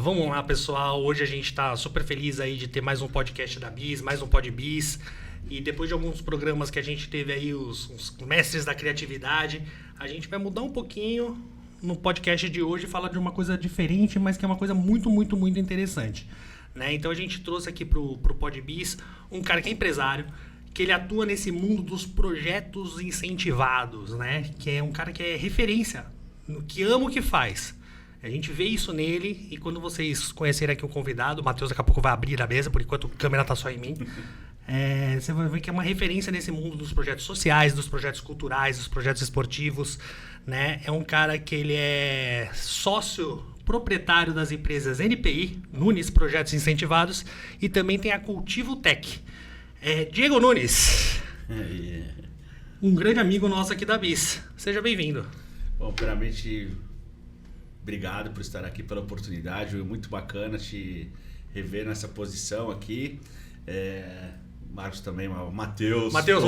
Vamos lá, pessoal. Hoje a gente está super feliz aí de ter mais um podcast da Bis, mais um PodBis. E depois de alguns programas que a gente teve aí, os mestres da criatividade, a gente vai mudar um pouquinho no podcast de hoje e falar de uma coisa diferente, mas que é uma coisa muito, muito, muito interessante. Né? Então a gente trouxe aqui pro PodBis um cara que é empresário, que ele atua nesse mundo dos projetos incentivados, né? Que é um cara que é referência, que ama o que faz. A gente vê isso nele, e quando vocês conhecerem aqui o convidado, o Matheus daqui a pouco vai abrir a mesa, por enquanto a câmera tá só em mim. Você vai ver que é uma referência nesse mundo dos projetos sociais, dos projetos culturais, dos projetos esportivos, né? É um cara que ele é sócio proprietário das empresas NPI, Nunes Projetos Incentivados, e também tem a Cultivo Tech. Diego Nunes, um grande amigo nosso aqui da Bis. Seja bem-vindo. Bom, primeiramente, obrigado por estar aqui, pela oportunidade. É muito bacana te rever nessa posição aqui. Marcos também, Matheus. Matheus,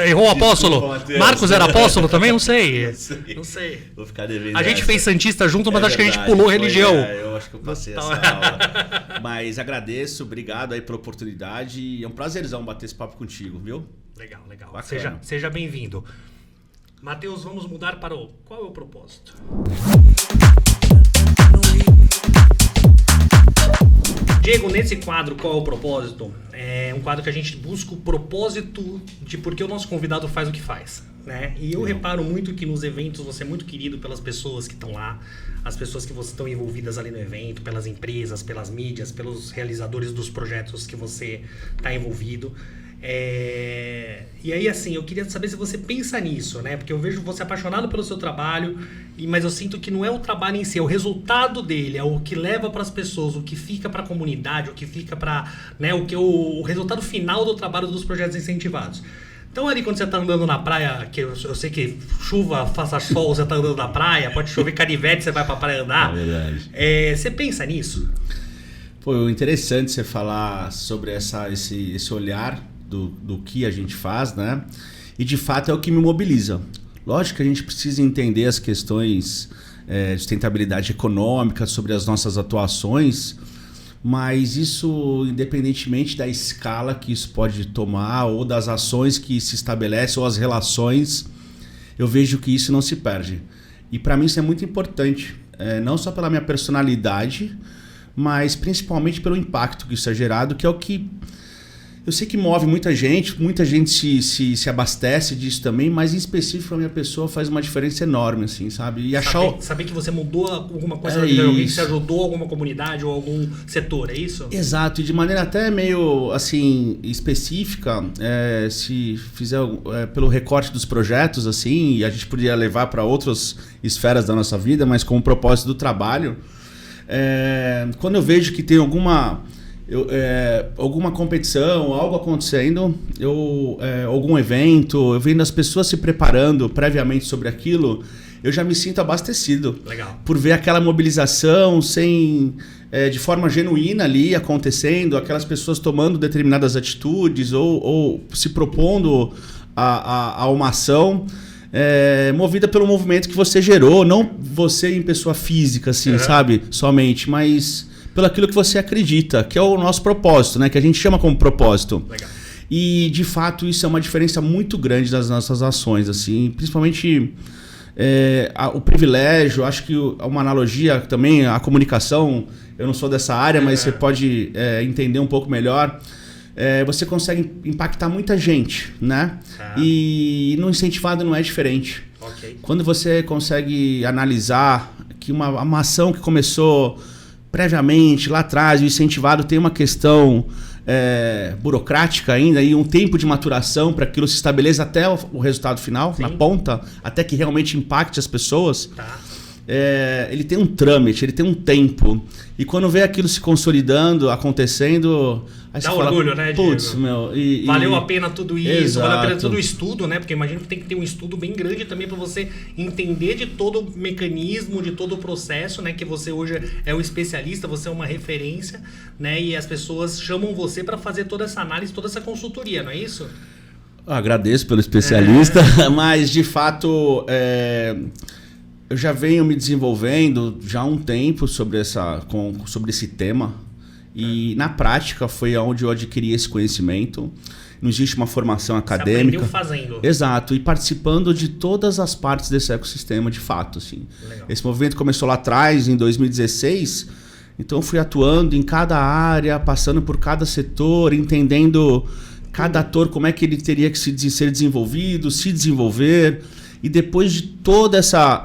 errou o apóstolo. Mateus. Marcos era apóstolo também? Não sei. Não sei. Vou ficar devendo. A gente fez Santista junto, mas acho que a gente pulou religião. Eu acho que eu passei essa aula. Mas agradeço, obrigado aí pela oportunidade. É um prazerzão bater esse papo contigo, viu? Legal. Seja bem-vindo. Matheus, vamos mudar para qual é o propósito? Diego, nesse quadro, qual é o propósito? É um quadro que a gente busca o propósito de por que o nosso convidado faz o que faz, né? E eu reparo muito que nos eventos você é muito querido pelas pessoas que estão lá, as pessoas que estão envolvidas ali no evento, pelas empresas, pelas mídias, pelos realizadores dos projetos que você está envolvido. E aí, assim, eu queria saber se você pensa nisso, né? Porque eu vejo você apaixonado pelo seu trabalho, mas eu sinto que não é o trabalho em si, é o resultado dele, é o que leva para as pessoas, o que fica para a comunidade, o que fica para, né, o resultado final do trabalho dos projetos incentivados. Então, ali quando você está andando na praia, que eu sei que chuva, faça sol, você está andando na praia, pode chover canivete, você vai para a praia andar. É verdade. Você pensa nisso? Foi interessante você falar sobre esse olhar do que a gente faz, né? E de fato é o que me mobiliza. Lógico que a gente precisa entender as questões de sustentabilidade econômica sobre as nossas atuações, mas isso, independentemente da escala que isso pode tomar ou das ações que se estabelecem ou as relações, eu vejo que isso não se perde. E para mim isso é muito importante, não só pela minha personalidade, mas principalmente pelo impacto que isso é gerado, que é o que eu sei que move muita gente se abastece disso também, mas em específico a minha pessoa faz uma diferença enorme, assim, sabe? E saber que você mudou alguma coisa na vida de alguém, que você ajudou alguma comunidade ou algum setor, é isso? Exato, e de maneira até meio, assim, específica, se fizer pelo recorte dos projetos, assim, e a gente poderia levar para outras esferas da nossa vida, mas com o propósito do trabalho, quando eu vejo que tem alguma competição, algo acontecendo, algum evento, eu vendo as pessoas se preparando previamente sobre aquilo, eu já me sinto abastecido. Legal. Por ver aquela mobilização de forma genuína ali acontecendo, aquelas pessoas tomando determinadas atitudes ou se propondo a uma ação movida pelo movimento que você gerou, não você em pessoa física, assim, sabe? Somente, mas pelo aquilo que você acredita, que é o nosso propósito, né? Que a gente chama como propósito. Legal. E, de fato, isso é uma diferença muito grande das nossas ações, assim, principalmente o privilégio, acho que uma analogia também, a comunicação, eu não sou dessa área, mas você pode entender um pouco melhor, você consegue impactar muita gente, né? E no incentivado não é diferente. Okay. Quando você consegue analisar que uma ação que começou previamente, lá atrás, o incentivado tem uma questão burocrática ainda e um tempo de maturação para que aquilo se estabeleça até o resultado final, na ponta, até que realmente impacte as pessoas. Tá. Ele tem um trâmite, ele tem um tempo. E quando vê aquilo se consolidando, acontecendo, aí dá você orgulho, fala, né, Diego? Putz, meu... valeu a pena tudo isso, Exato. valeu a pena todo o estudo, né? Porque imagino que tem que ter um estudo bem grande também para você entender de todo o mecanismo, de todo o processo, né? Que você hoje é um especialista, você é uma referência, né? E as pessoas chamam você para fazer toda essa análise, toda essa consultoria, não é isso? Agradeço pelo especialista, mas de fato... Eu já venho me desenvolvendo já há um tempo sobre esse tema. E na prática foi onde eu adquiri esse conhecimento. Não existe uma formação acadêmica. Você aprendeu fazendo. Exato, e participando de todas as partes desse ecossistema de fato. Assim. Esse movimento começou lá atrás, em 2016, então eu fui atuando em cada área, passando por cada setor, entendendo cada ator, como é que ele teria que ser desenvolvido, se desenvolver. E depois de toda essa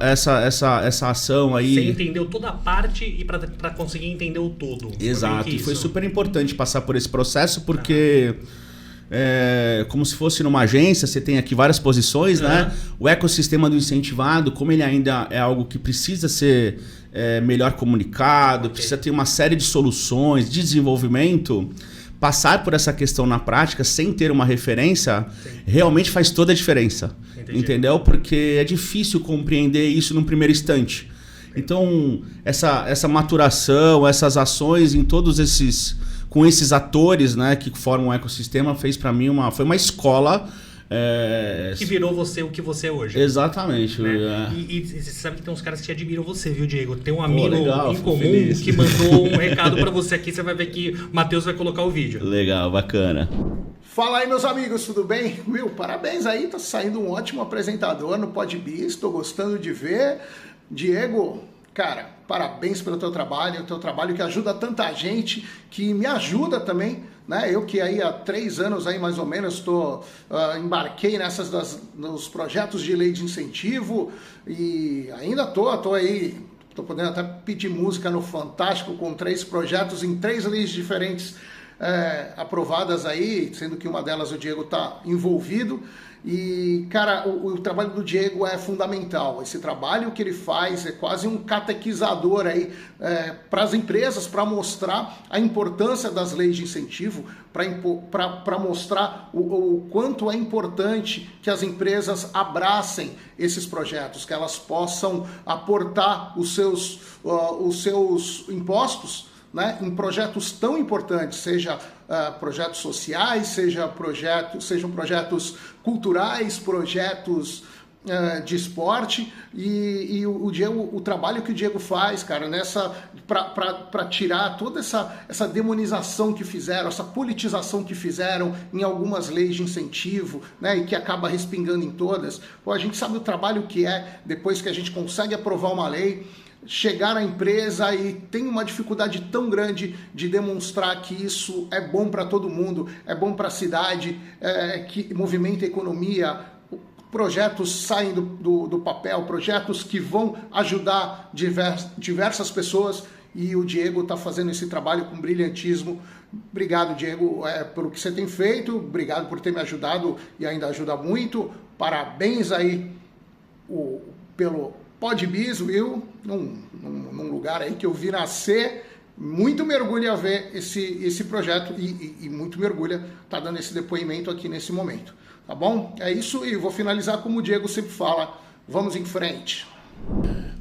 ação aí... Você entendeu toda a parte e para conseguir entender o todo. Exato, e foi super importante passar por esse processo, porque... como se fosse numa agência, você tem aqui várias posições, né? O ecossistema do incentivado, como ele ainda é algo que precisa ser melhor comunicado, precisa ter uma série de soluções, de desenvolvimento, passar por essa questão na prática, sem ter uma referência, realmente faz toda a diferença. Entendi. Entendeu? Porque é difícil compreender isso num primeiro instante. Então, essa maturação, essas ações em todos esses... com esses atores, né, que formam o ecossistema, fez para mim foi uma escola... que virou você o que você é hoje. Exatamente. Né? E você sabe que tem uns caras que admiram você, viu, Diego? Tem um amigo legal, em comum que mandou um recado para você aqui, você vai ver que o Matheus vai colocar o vídeo. Legal, bacana. Fala aí, meus amigos, tudo bem? Will, parabéns aí, tá saindo um ótimo apresentador no PodBiz, tô gostando de ver. Diego... Cara, parabéns pelo teu trabalho, o teu trabalho que ajuda tanta gente, que me ajuda também, né? Eu que aí há 3 anos aí mais ou menos embarquei nos projetos de lei de incentivo e ainda tô aí, tô podendo até pedir música no Fantástico com 3 projetos em 3 leis diferentes aprovadas aí, sendo que uma delas o Diego tá envolvido. E, cara, o trabalho do Diego é fundamental. Esse trabalho que ele faz é quase um catequizador aí para as empresas, para mostrar a importância das leis de incentivo, para mostrar o quanto é importante que as empresas abracem esses projetos, que elas possam aportar os seus impostos, né, em projetos tão importantes, seja projetos sociais, sejam projetos culturais, projetos de esporte, e o trabalho que o Diego faz, cara, para tirar toda essa demonização que fizeram, essa politização que fizeram em algumas leis de incentivo, né, e que acaba respingando em todas. Pô, a gente sabe o trabalho que é, depois que a gente consegue aprovar uma lei, chegar na empresa e tem uma dificuldade tão grande de demonstrar que isso é bom para todo mundo, é bom para a cidade, que movimenta a economia, projetos saem do papel, projetos que vão ajudar diversas pessoas, e o Diego está fazendo esse trabalho com brilhantismo. Obrigado, Diego, pelo que você tem feito, obrigado por ter me ajudado e ainda ajuda muito. Parabéns aí pelo PodBiz, Will, num lugar aí que eu vi nascer. Muito me orgulha ver esse projeto e muito me orgulha estar dando esse depoimento aqui nesse momento. Tá bom? É isso, e vou finalizar como o Diego sempre fala. Vamos em frente.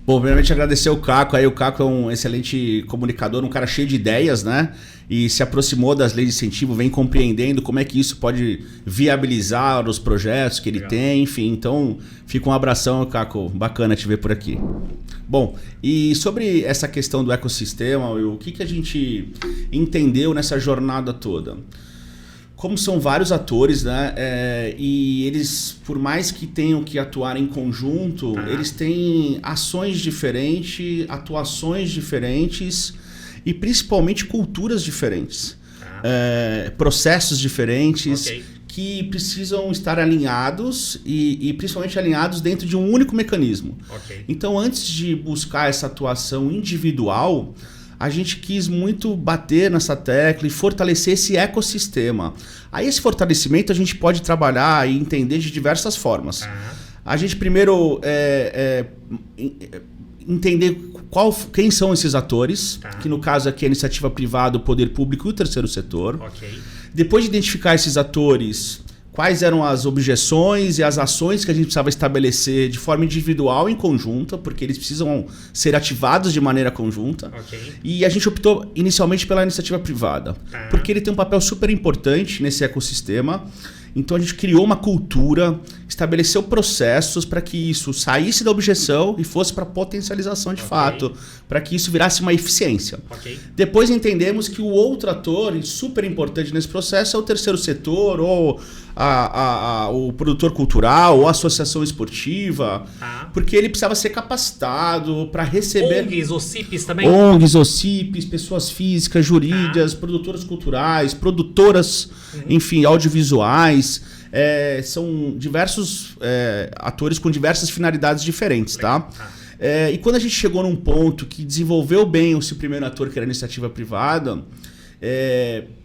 Bom, primeiramente agradecer o Caco. Aí o Caco é um excelente comunicador, um cara cheio de ideias, né? E se aproximou das leis de incentivo, vem compreendendo como é que isso pode viabilizar os projetos que ele tem, enfim. Então, fica um abração, Caco. Bacana te ver por aqui. Bom, e sobre essa questão do ecossistema, o que a gente entendeu nessa jornada toda? Como são vários atores, né? E eles, por mais que tenham que atuar em conjunto, eles têm ações diferentes, atuações diferentes e principalmente culturas diferentes, processos diferentes, que precisam estar alinhados e principalmente alinhados dentro de um único mecanismo. Então, antes de buscar essa atuação individual, a gente quis muito bater nessa tecla e fortalecer esse ecossistema. Aí esse fortalecimento a gente pode trabalhar e entender de diversas formas. A gente primeiro entender quem são esses atores, que no caso aqui é a iniciativa privada, o poder público e o terceiro setor. Depois de identificar esses atores, quais eram as objeções e as ações que a gente precisava estabelecer de forma individual e conjunta, porque eles precisam ser ativados de maneira conjunta. E a gente optou inicialmente pela iniciativa privada, porque ele tem um papel super importante nesse ecossistema Então a gente criou uma cultura, estabeleceu processos para que isso saísse da objeção e fosse para potencialização de fato, para que isso virasse uma eficiência. Depois entendemos que o outro ator super importante nesse processo é o terceiro setor, ou o produtor cultural, ou a associação esportiva, porque ele precisava ser capacitado para receber... ONGs, OCIPs também? ONGs, OCIPs, pessoas físicas, jurídicas, produtoras culturais, produtoras, enfim, audiovisuais. São diversos atores com diversas finalidades diferentes, tá? E quando a gente chegou num ponto que desenvolveu bem esse primeiro ator, que era a iniciativa privada,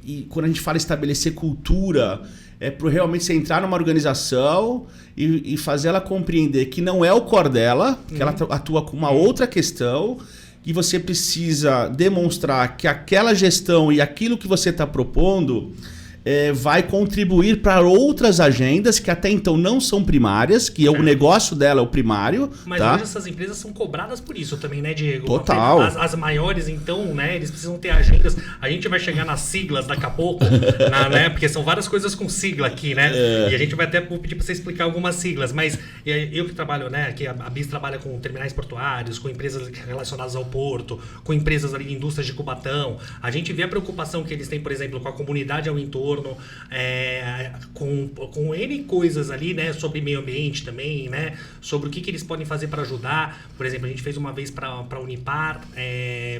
e quando a gente fala estabelecer cultura, para realmente você entrar numa organização e fazer ela compreender que não é o core dela, que ela atua com uma outra questão, e você precisa demonstrar que aquela gestão e aquilo que você está propondo vai contribuir para outras agendas que até então não são primárias, que o negócio dela é o primário. Mas hoje essas empresas são cobradas por isso também, né, Diego? Total. As maiores, então, né, eles precisam ter agendas. A gente vai chegar nas siglas daqui a pouco, né, porque são várias coisas com sigla aqui, né? E a gente vai até pedir para você explicar algumas siglas, mas eu que trabalho, né, que a BIS trabalha com terminais portuários, com empresas relacionadas ao porto, com empresas ali, indústrias de Cubatão. A gente vê a preocupação que eles têm, por exemplo, com a comunidade ao entorno, com N coisas ali, né, sobre meio ambiente também, né, sobre o que eles podem fazer para ajudar. Por exemplo, a gente fez uma vez para a Unipar,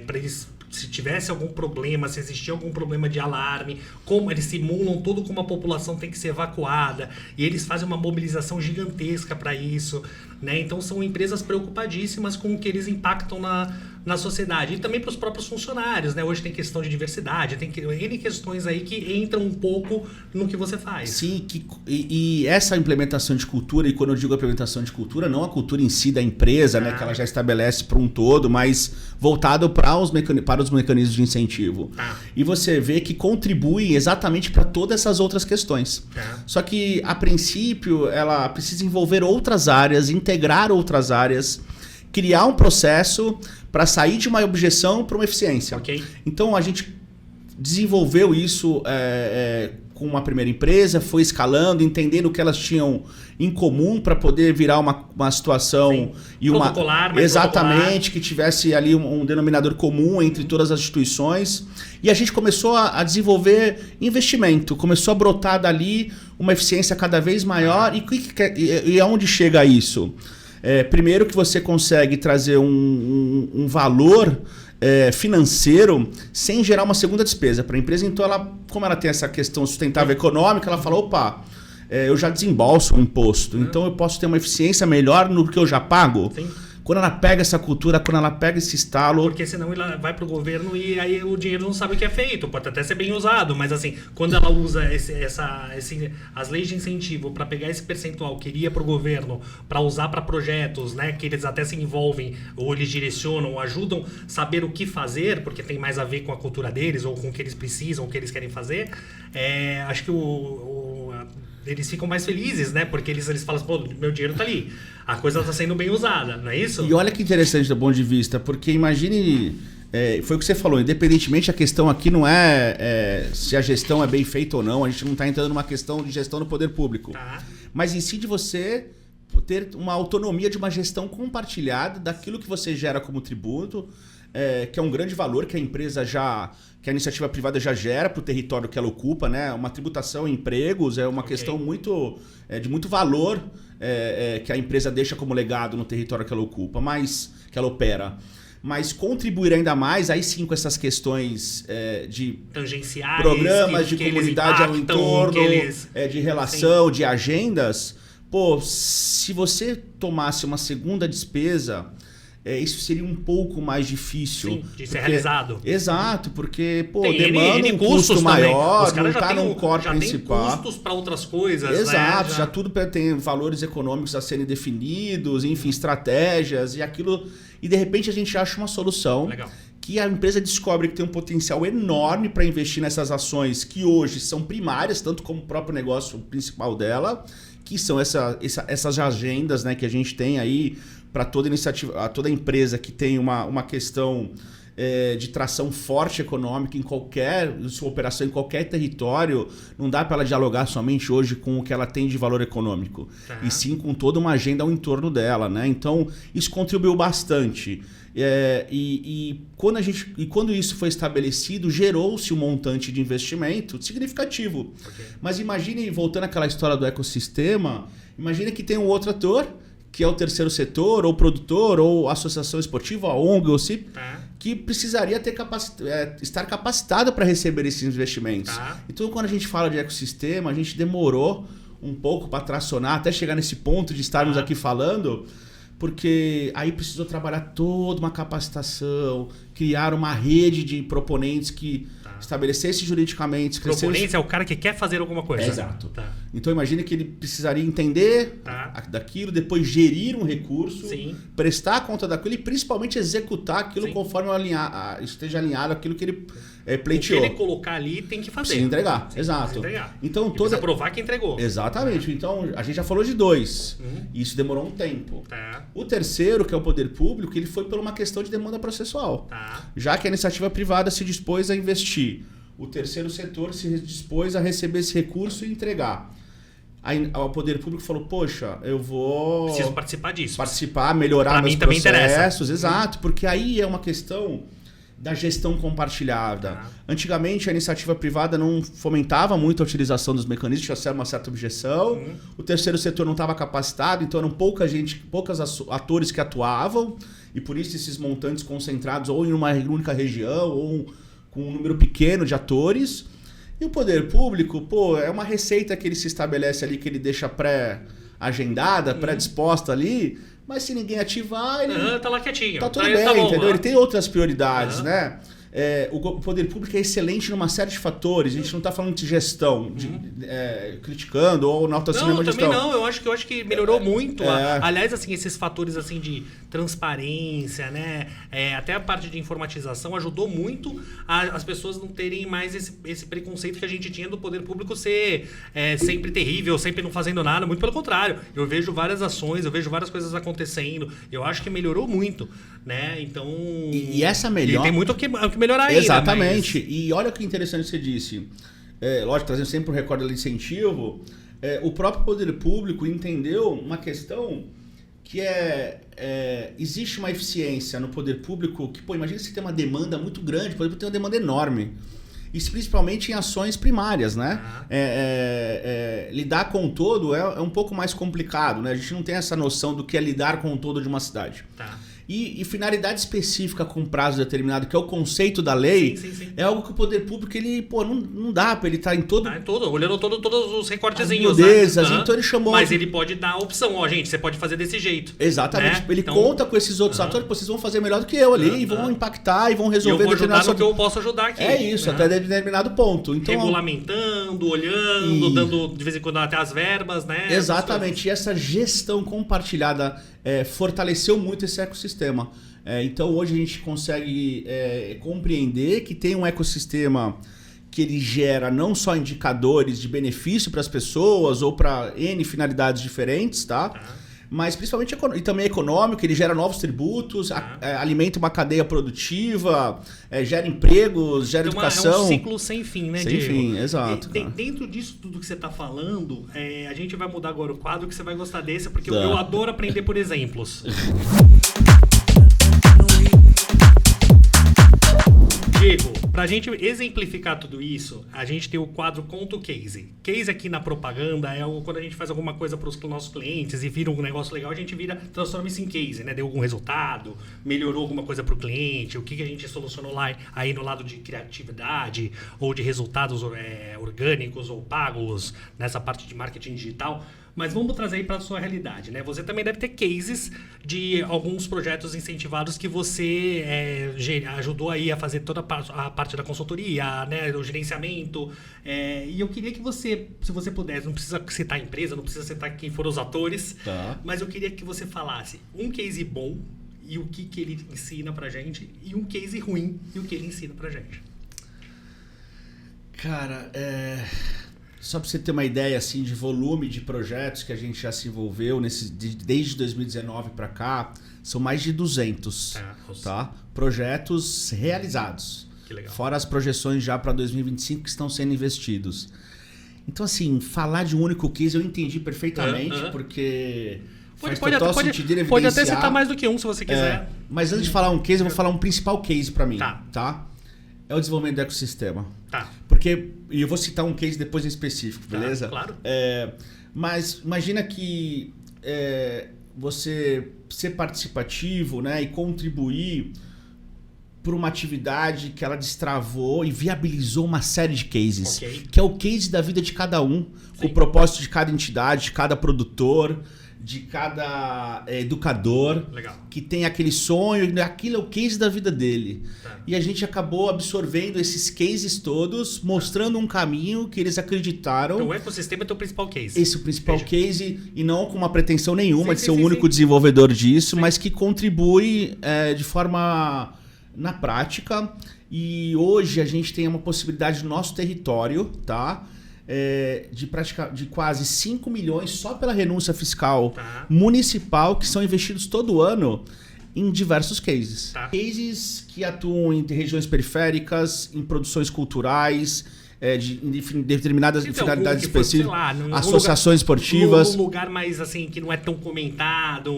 para eles, se tivesse algum problema, se existia algum problema de alarme, como eles simulam tudo como a população tem que ser evacuada, e eles fazem uma mobilização gigantesca para isso, né? Então são empresas preocupadíssimas com o que eles impactam na sociedade, e também para os próprios funcionários, né? Hoje tem questão de diversidade, tem N questões aí que entram um pouco no que você faz. Sim, e essa implementação de cultura, e quando eu digo implementação de cultura, não a cultura em si da empresa, né, que ela já estabelece para um todo, mas voltado para os mecanismos de incentivo. E você vê que contribuem exatamente para todas essas outras questões. Só que, a princípio, ela precisa envolver outras áreas, integrar outras áreas, criar um processo para sair de uma objeção para uma eficiência. Então, a gente desenvolveu isso com uma primeira empresa, foi escalando, entendendo o que elas tinham em comum para poder virar uma situação e uma exatamente que tivesse ali um denominador comum entre todas as instituições. E a gente começou a desenvolver investimento, começou a brotar dali uma eficiência cada vez maior. E aonde chega isso? Primeiro que você consegue trazer um valor financeiro sem gerar uma segunda despesa para a empresa. Então, como ela tem essa questão sustentável econômica, ela fala, opa, eu já desembolso o imposto, então eu posso ter uma eficiência melhor no que eu já pago. Quando ela pega essa cultura, quando ela pega esse estalo... Porque senão ela vai pro governo e aí o dinheiro não sabe o que é feito. Pode até ser bem usado, mas assim, quando ela usa as leis de incentivo para pegar esse percentual que iria pro governo, para usar para projetos, né, que eles até se envolvem, ou eles direcionam, ou ajudam a saber o que fazer, porque tem mais a ver com a cultura deles, ou com o que eles precisam, o que eles querem fazer, acho que eles ficam mais felizes, né? Porque eles falam assim, pô, meu dinheiro tá ali. A coisa tá sendo bem usada, não é isso? E olha que interessante do ponto de vista, porque imagine... foi o que você falou, independentemente, a questão aqui não é se a gestão é bem feita ou não, a gente não está entrando numa questão de gestão do poder público. Mas em si de você ter uma autonomia de uma gestão compartilhada daquilo que você gera como tributo, que é um grande valor que a empresa que a iniciativa privada já gera para o território que ela ocupa, né? Uma tributação em empregos é uma questão de muito valor que a empresa deixa como legado no território que ela ocupa, que ela opera. Mas contribuir ainda mais, aí sim, com essas questões de tangenciais, programas de comunidade ao entorno, de relação, de agendas. Pô, se você tomasse uma segunda despesa, isso seria um pouco mais difícil. Sim, de ser realizado. Exato, porque demanda um custo maior, não está num core principal. Já tem custos para outras coisas. Exato, né? já tudo tem valores econômicos a serem definidos, enfim, estratégias e aquilo. E de repente a gente acha uma solução. Legal. Que a empresa descobre que tem um potencial enorme para investir nessas ações que hoje são primárias, tanto como o próprio negócio principal dela, que são essas agendas, né, que a gente tem aí para toda iniciativa, toda empresa que tem uma questão de tração forte econômica em qualquer sua operação, em qualquer território, não dá para ela dialogar somente hoje com o que ela tem de valor econômico, e sim com toda uma agenda ao entorno dela, né? Então, isso contribuiu bastante. Quando isso foi estabelecido, gerou-se um montante de investimento significativo. Okay. Mas imagine, voltando àquela história do ecossistema, imagine que tem um outro ator, que é o terceiro setor, ou produtor, ou associação esportiva, a ONG, ou CIP, que precisaria estar capacitado para receber esses investimentos. Então, quando a gente fala de ecossistema, a gente demorou um pouco para tracionar, até chegar nesse ponto de estarmos aqui falando, porque aí precisou trabalhar toda uma capacitação, criar uma rede de proponentes que estabelecesse juridicamente... Proponente é o cara que quer fazer alguma coisa. Exato. Então imagine que ele precisaria entender daquilo, depois gerir um recurso, prestar conta daquilo e principalmente executar aquilo conforme esteja alinhado àquilo que ele pleiteou. O que ele colocar ali tem que fazer. Precisa entregar, exato. Então, precisa provar que entregou. Exatamente. Então a gente já falou de 2. Isso demorou um tempo. O terceiro, que é o poder público, ele foi por uma questão de demanda processual. Já que a iniciativa privada se dispôs a investir, o terceiro setor se dispôs a receber esse recurso e entregar. Aí o poder público falou, poxa, eu vou... Preciso participar disso. Melhorar meus processos. Interessa. Exato, porque aí é uma questão da gestão compartilhada. Antigamente, a iniciativa privada não fomentava muito a utilização dos mecanismos, tinha uma certa objeção. O terceiro setor não estava capacitado, então eram poucos atores que atuavam, e por isso esses montantes concentrados ou em uma única região, ou com um número pequeno de atores. E o poder público, é uma receita que ele se estabelece ali, que ele deixa pré-agendada, pré-disposta ali, mas se ninguém ativar, ele... tá lá quietinho. Tá tudo bem, entendeu? Ele tem outras prioridades, né? O poder público é excelente numa série de fatores. A gente não está falando de gestão, criticando ou enaltecendo uma gestão. Não, eu acho que melhorou muito. Aliás, assim, esses fatores assim de transparência, né? Até a parte de informatização ajudou muito as pessoas não terem mais esse preconceito que a gente tinha do poder público ser sempre terrível, sempre não fazendo nada. Muito pelo contrário. Eu vejo várias ações, eu vejo várias coisas acontecendo. Eu acho que melhorou muito, né? Então... E essa melhora... E tem muito o que melhorar ainda. Exatamente. E olha que interessante que você disse. Lógico, trazendo sempre o recorde de incentivo, o próprio poder público entendeu uma questão que existe uma eficiência no poder público que, imagina se tem uma demanda muito grande, o poder público tem uma demanda enorme. Isso principalmente em ações primárias, né? Lidar com o todo é um pouco mais complicado, né? A gente não tem essa noção do que é lidar com o todo de uma cidade. E finalidade específica com prazo determinado, que é o conceito da lei, é algo que o poder público, ele, não dá para ele estar em todo... olhando todos os recortezinhos, então ele chamou... Mas ele pode dar a opção, gente, você pode fazer desse jeito. Exatamente. Né? Ele conta com esses outros atores, vocês vão fazer melhor do que eu ali, e vão impactar, e vão resolver... E eu vou ajudar no que eu posso ajudar aqui. É isso, até determinado ponto. Então, regulamentando, olhando, dando de vez em quando até as verbas, né? Exatamente. E essa gestão compartilhada fortaleceu muito esse ecossistema. Então hoje a gente consegue compreender que tem um ecossistema que ele gera não só indicadores de benefício para as pessoas ou para N finalidades diferentes, tá? Mas principalmente e também econômico, ele gera novos tributos, alimenta uma cadeia produtiva, gera empregos, gera educação. É um ciclo sem fim, né, Diego? Sem fim, exato. Dentro disso tudo que você está falando, a gente vai mudar agora o quadro, que você vai gostar desse, porque eu adoro aprender por exemplos. Diego, pra gente exemplificar tudo isso, a gente tem o quadro Conta o Case. Case aqui na propaganda quando a gente faz alguma coisa para os nossos clientes e vira um negócio legal, a gente transforma isso em case, né? Deu algum resultado, melhorou alguma coisa para o cliente, o que a gente solucionou lá aí no lado de criatividade ou de resultados orgânicos ou pagos nessa parte de marketing digital. Mas vamos trazer aí para a sua realidade, né? Você também deve ter cases de alguns projetos incentivados que você ajudou aí a fazer toda a parte da consultoria, né? O gerenciamento. E eu queria que você, se você pudesse, não precisa citar a empresa, não precisa citar quem foram os atores, mas eu queria que você falasse um case bom e o que ele ensina pra gente, e um case ruim e o que ele ensina pra gente. Cara, Só para você ter uma ideia assim, de volume de projetos que a gente já se envolveu desde 2019 para cá, são mais de 200 tá? Projetos realizados. Que legal. Fora as projeções já para 2025 que estão sendo investidos. Então, assim, falar de um único case eu entendi perfeitamente, porque faz total sentido evidenciar. Pode até citar mais do que um, se você quiser. Mas antes de falar um case, eu vou falar um principal case para mim. Tá? É o desenvolvimento do ecossistema. Tá. Porque, e eu vou citar um case depois em específico, beleza? Claro. Mas imagina que você ser participativo, né, e contribuir por uma atividade que ela destravou e viabilizou uma série de cases. Que é o case da vida de cada um, com o propósito de cada entidade, de cada produtor, de cada educador. Legal. Que tem aquele sonho, aquilo é o case da vida dele. E a gente acabou absorvendo esses cases todos, mostrando um caminho que eles acreditaram. Então o ecossistema é o teu principal case. Esse é o principal case, e não com uma pretensão nenhuma de ser o único desenvolvedor disso, mas que contribui de forma na prática. E hoje a gente tem uma possibilidade no nosso território, tá? De quase 5 milhões só pela renúncia fiscal municipal, que são investidos todo ano em diversos cases. Cases que atuam em regiões periféricas, em produções culturais, em determinadas finalidades específicas, associações esportivas. Um lugar mais assim, que não é tão comentado,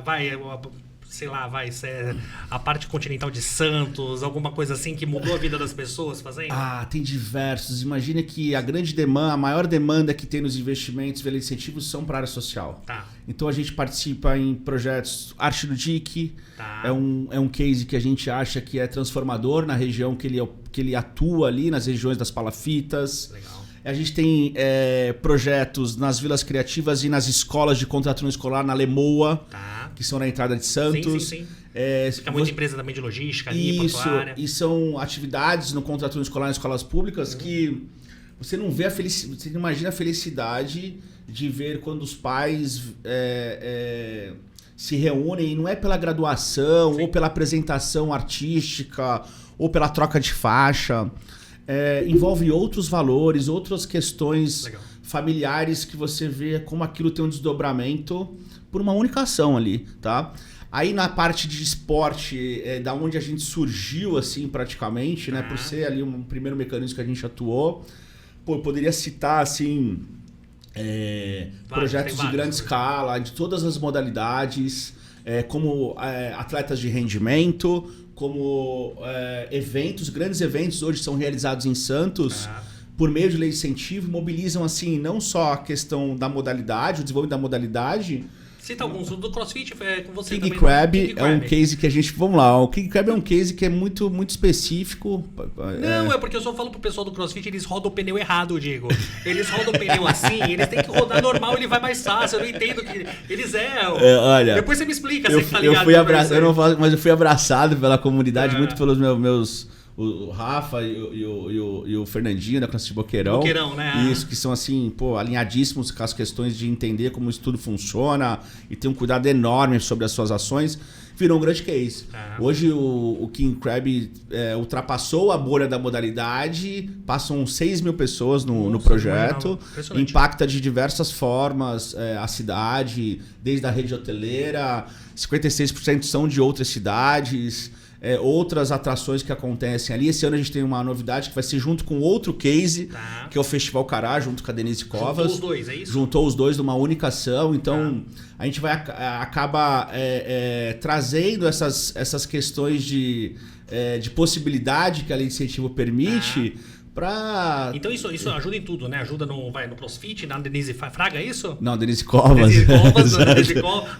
vai ser a parte continental de Santos, alguma coisa assim que mudou a vida das pessoas fazendo? Tem diversos. Imagina que a maior demanda que tem nos investimentos via incentivos são para a área social. Então a gente participa em projetos Arte do DIC, é um case que a gente acha que é transformador na região que ele atua ali, nas regiões das palafitas. Legal. A gente tem projetos nas vilas criativas e nas escolas de contraturno escolar na Lemoa, que são na entrada de Santos. Sim. Fica muita empresa também de logística ali, portuária. E são atividades no contraturno escolar em escolas públicas que você não vê você não imagina a felicidade de ver quando os pais se reúnem, e não é pela graduação, ou pela apresentação artística, ou pela troca de faixa. Envolve outros valores, outras questões familiares que você vê como aquilo tem um desdobramento por uma única ação ali, tá? Aí na parte de esporte, da onde a gente surgiu assim praticamente, né? Por ser ali um primeiro mecanismo que a gente atuou, eu poderia citar assim projetos de grande escala, de todas as modalidades, como atletas de rendimento, como grandes eventos hoje são realizados em Santos por meio de lei de incentivo, mobilizam assim não só a questão da modalidade, o desenvolvimento da modalidade. Cita alguns, do CrossFit com você King também. Crab é um case que a gente... Vamos lá, o King Crab é um case que é muito, muito específico. Não, é porque eu só falo pro pessoal do CrossFit, eles rodam o pneu errado, Diego. Eles rodam o pneu assim, eles têm que rodar normal, ele vai mais fácil. Eu não entendo que... Eles olha, depois você me explica, você que tá ligado. Mas eu fui abraçado pela comunidade, muito pelos meus o Rafa e o Fernandinho da CrossFit Boqueirão. Boqueirão, né? Isso, que são assim, alinhadíssimos com as questões de entender como isso tudo funciona e ter um cuidado enorme sobre as suas ações. Virou um grande case. Hoje o King Crab ultrapassou a bolha da modalidade, passam 6 mil pessoas no projeto, impacta de diversas formas a cidade, desde a rede hoteleira, 56% são de outras cidades, outras atrações que acontecem ali. Esse ano a gente tem uma novidade que vai ser junto com outro case, que é o Festival Cará, junto com a Denise Covas. Juntou os dois, é isso? Juntou os dois numa única ação. Então, a gente acaba trazendo essas questões de possibilidade que a lei de incentivo permite pra... Então isso ajuda em tudo, né? Ajuda no CrossFit, na Denise Fraga, é isso? Não, Denise Covas.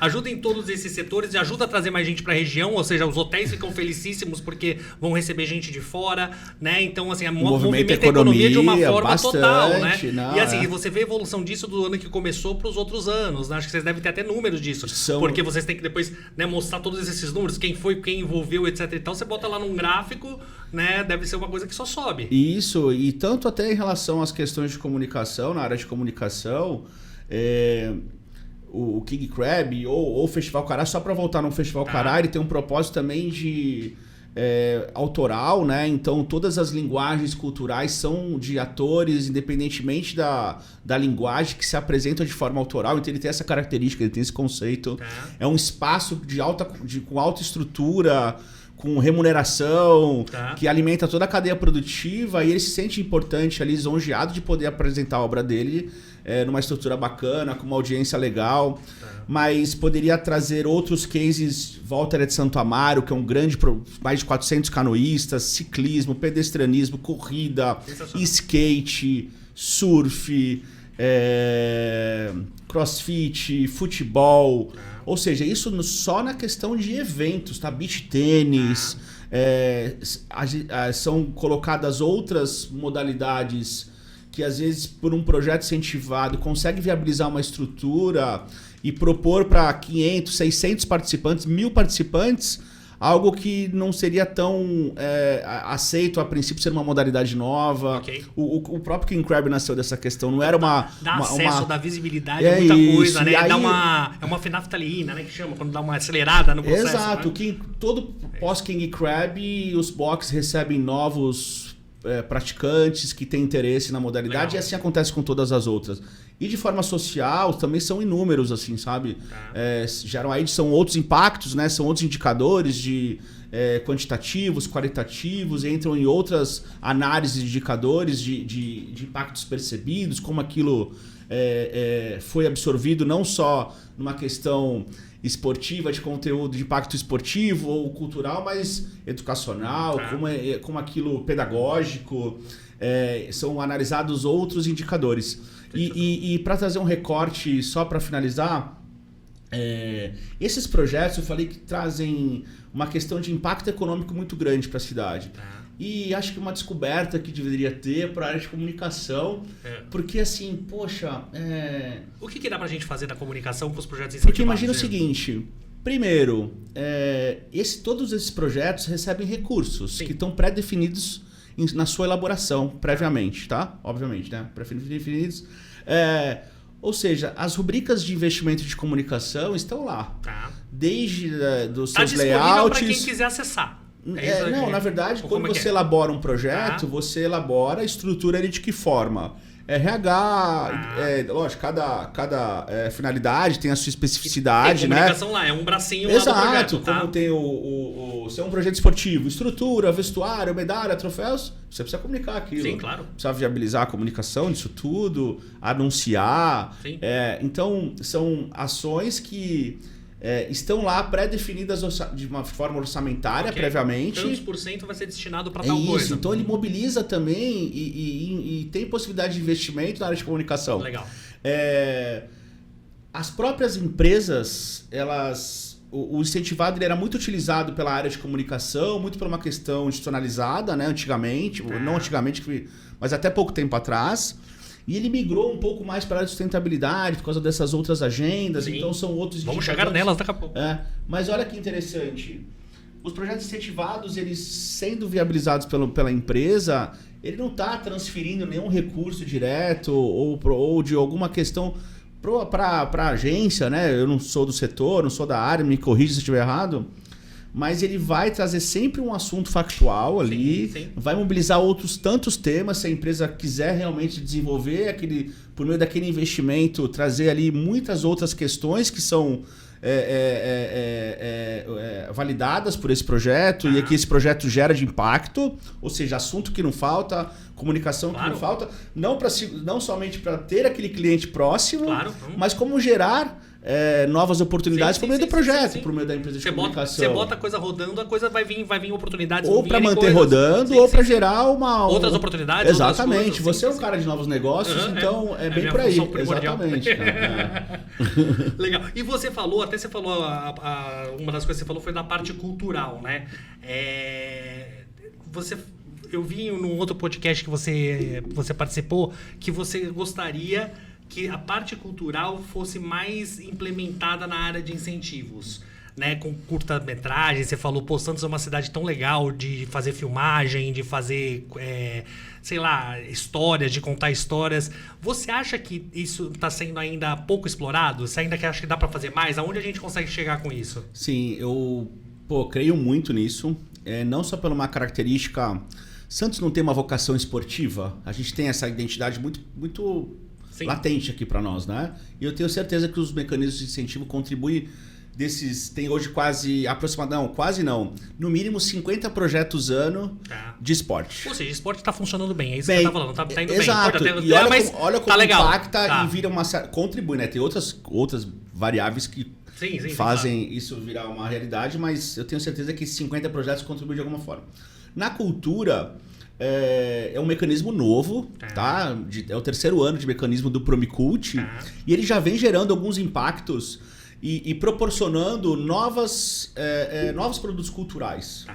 Ajuda em todos esses setores e ajuda a trazer mais gente pra região, ou seja, os hotéis ficam felicíssimos porque vão receber gente de fora, né? Então, assim, movimenta a economia de uma forma total, né? E assim, você vê a evolução disso do ano que começou pros outros anos, né? Acho que vocês devem ter até números disso. Porque vocês têm que depois, né, mostrar todos esses números, quem foi, quem envolveu, etc e tal. Você bota lá num gráfico, né? Deve ser uma coisa que só sobe. Isso, e tanto até em relação às questões de comunicação, na área de comunicação, o King Crab ou o Festival Cará, só para voltar no Festival Cará, ele tem um propósito também de autoral, né? Então todas as linguagens culturais são de atores, independentemente da linguagem, que se apresentam de forma autoral. Então ele tem essa característica, ele tem esse conceito. É um espaço com alta estrutura, com remuneração, que alimenta toda a cadeia produtiva, e ele se sente importante ali, lisonjeado de poder apresentar a obra dele numa estrutura bacana, com uma audiência legal. Mas poderia trazer outros cases, Walter de Santo Amaro, que é um grande, mais de 400 canoístas, ciclismo, pedestrianismo, corrida, skate, surf, crossfit, futebol. Ou seja, isso só na questão de eventos, tá? Beach tênis, são colocadas outras modalidades que às vezes por um projeto incentivado consegue viabilizar uma estrutura e propor para 500, 600 participantes, 1000 participantes, algo que não seria tão aceito a princípio ser uma modalidade nova. Okay. O próprio King Crab nasceu dessa questão, não era uma... Dá acesso, dá visibilidade, é muita isso, coisa, né? Aí... É uma fenaftalina, né? Que chama, quando dá uma acelerada no processo. Exato, né? Todo pós-King Crab, os boxes recebem novos praticantes que têm interesse na modalidade. Legal. E assim acontece com todas as outras. E de forma social também são inúmeros, assim, sabe? Geram aí, são outros impactos, né? São outros indicadores de quantitativos, qualitativos, entram em outras análises de indicadores de impactos percebidos, como aquilo foi absorvido não só numa questão esportiva, de conteúdo de impacto esportivo ou cultural, mas educacional, como aquilo pedagógico. São analisados outros indicadores. E para trazer um recorte, só para finalizar, esses projetos eu falei que trazem uma questão de impacto econômico muito grande para a cidade. E acho que uma descoberta que deveria ter para a área de comunicação, porque assim, poxa... O que dá para a gente fazer na comunicação com os projetos incentivados? Porque imagina o seguinte, primeiro, todos esses projetos recebem recursos que estão pré-definidos na sua elaboração, previamente, tá? Obviamente, né? Pré-definidos. Ou seja, as rubricas de investimento de comunicação estão lá. Desde dos seus layouts... para quem quiser acessar. Na verdade, quando você elabora um projeto, você elabora a estrutura de que forma? RH, lógico, cada finalidade tem a sua especificidade, tem comunicação lá, é um bracinho lá do projeto. Exato, como tem se é um projeto esportivo, estrutura, vestuário, medalha, troféus, você precisa comunicar aquilo. Sim, claro. Precisa viabilizar a comunicação disso tudo, anunciar. Sim. Então, são ações que... estão lá pré-definidas de uma forma orçamentária previamente. Tantos por cento vai ser destinado para tal coisa. Então ele mobiliza também e tem possibilidade de investimento na área de comunicação. Legal. As próprias empresas, o incentivado ele era muito utilizado pela área de comunicação, muito por uma questão institucionalizada, né, antigamente, não antigamente, mas até pouco tempo atrás. E ele migrou um pouco mais para a área de sustentabilidade por causa dessas outras agendas. Sim. Então são outros... Vamos chegar nelas daqui a pouco. Mas olha que interessante. Os projetos incentivados, eles sendo viabilizados pela empresa, ele não está transferindo nenhum recurso direto ou de alguma questão para a agência, né? Eu não sou do setor, não sou da área, me corrija se eu estiver errado. Mas ele vai trazer sempre um assunto factual ali, vai mobilizar outros tantos temas, se a empresa quiser realmente desenvolver por meio daquele investimento, trazer ali muitas outras questões que são validadas por esse projeto e que esse projeto gera de impacto, ou seja, assunto que não falta, comunicação que não falta, não somente para ter aquele cliente próximo, mas como gerar novas oportunidades por meio do projeto, por meio da empresa de comunicação. Você bota a coisa rodando, a coisa vai vir oportunidades. Ou para manter rodando, ou para gerar outras oportunidades. Exatamente. Você é um cara de novos negócios, então é bem por aí. Exatamente. Legal. E você falou, uma das coisas que você falou foi da parte cultural, né? Eu vi num outro podcast que você participou que você gostaria que a parte cultural fosse mais implementada na área de incentivos, né? Com curta-metragem, você falou, Santos é uma cidade tão legal de fazer filmagem, de fazer, histórias, de contar histórias. Você acha que isso está sendo ainda pouco explorado? Você ainda acha que dá para fazer mais? Aonde a gente consegue chegar com isso? Sim, eu creio muito nisso. não só por uma característica... Santos não tem uma vocação esportiva, a gente tem essa identidade muito latente aqui para nós, né? E eu tenho certeza que os mecanismos de incentivo contribuem tem hoje quase não, no mínimo 50 projetos ano de esporte. Ou seja, o esporte está funcionando bem, é isso que você tá falando, tá indo exato. bem. E olha como impacta e vira contribui, né? Tem outras variáveis que fazem isso virar uma realidade, mas eu tenho certeza que esses 50 projetos contribuem de alguma forma. Na cultura, é um mecanismo novo, tá? É o 3º ano de mecanismo do Promicult, e ele já vem gerando alguns impactos e proporcionando novos produtos culturais.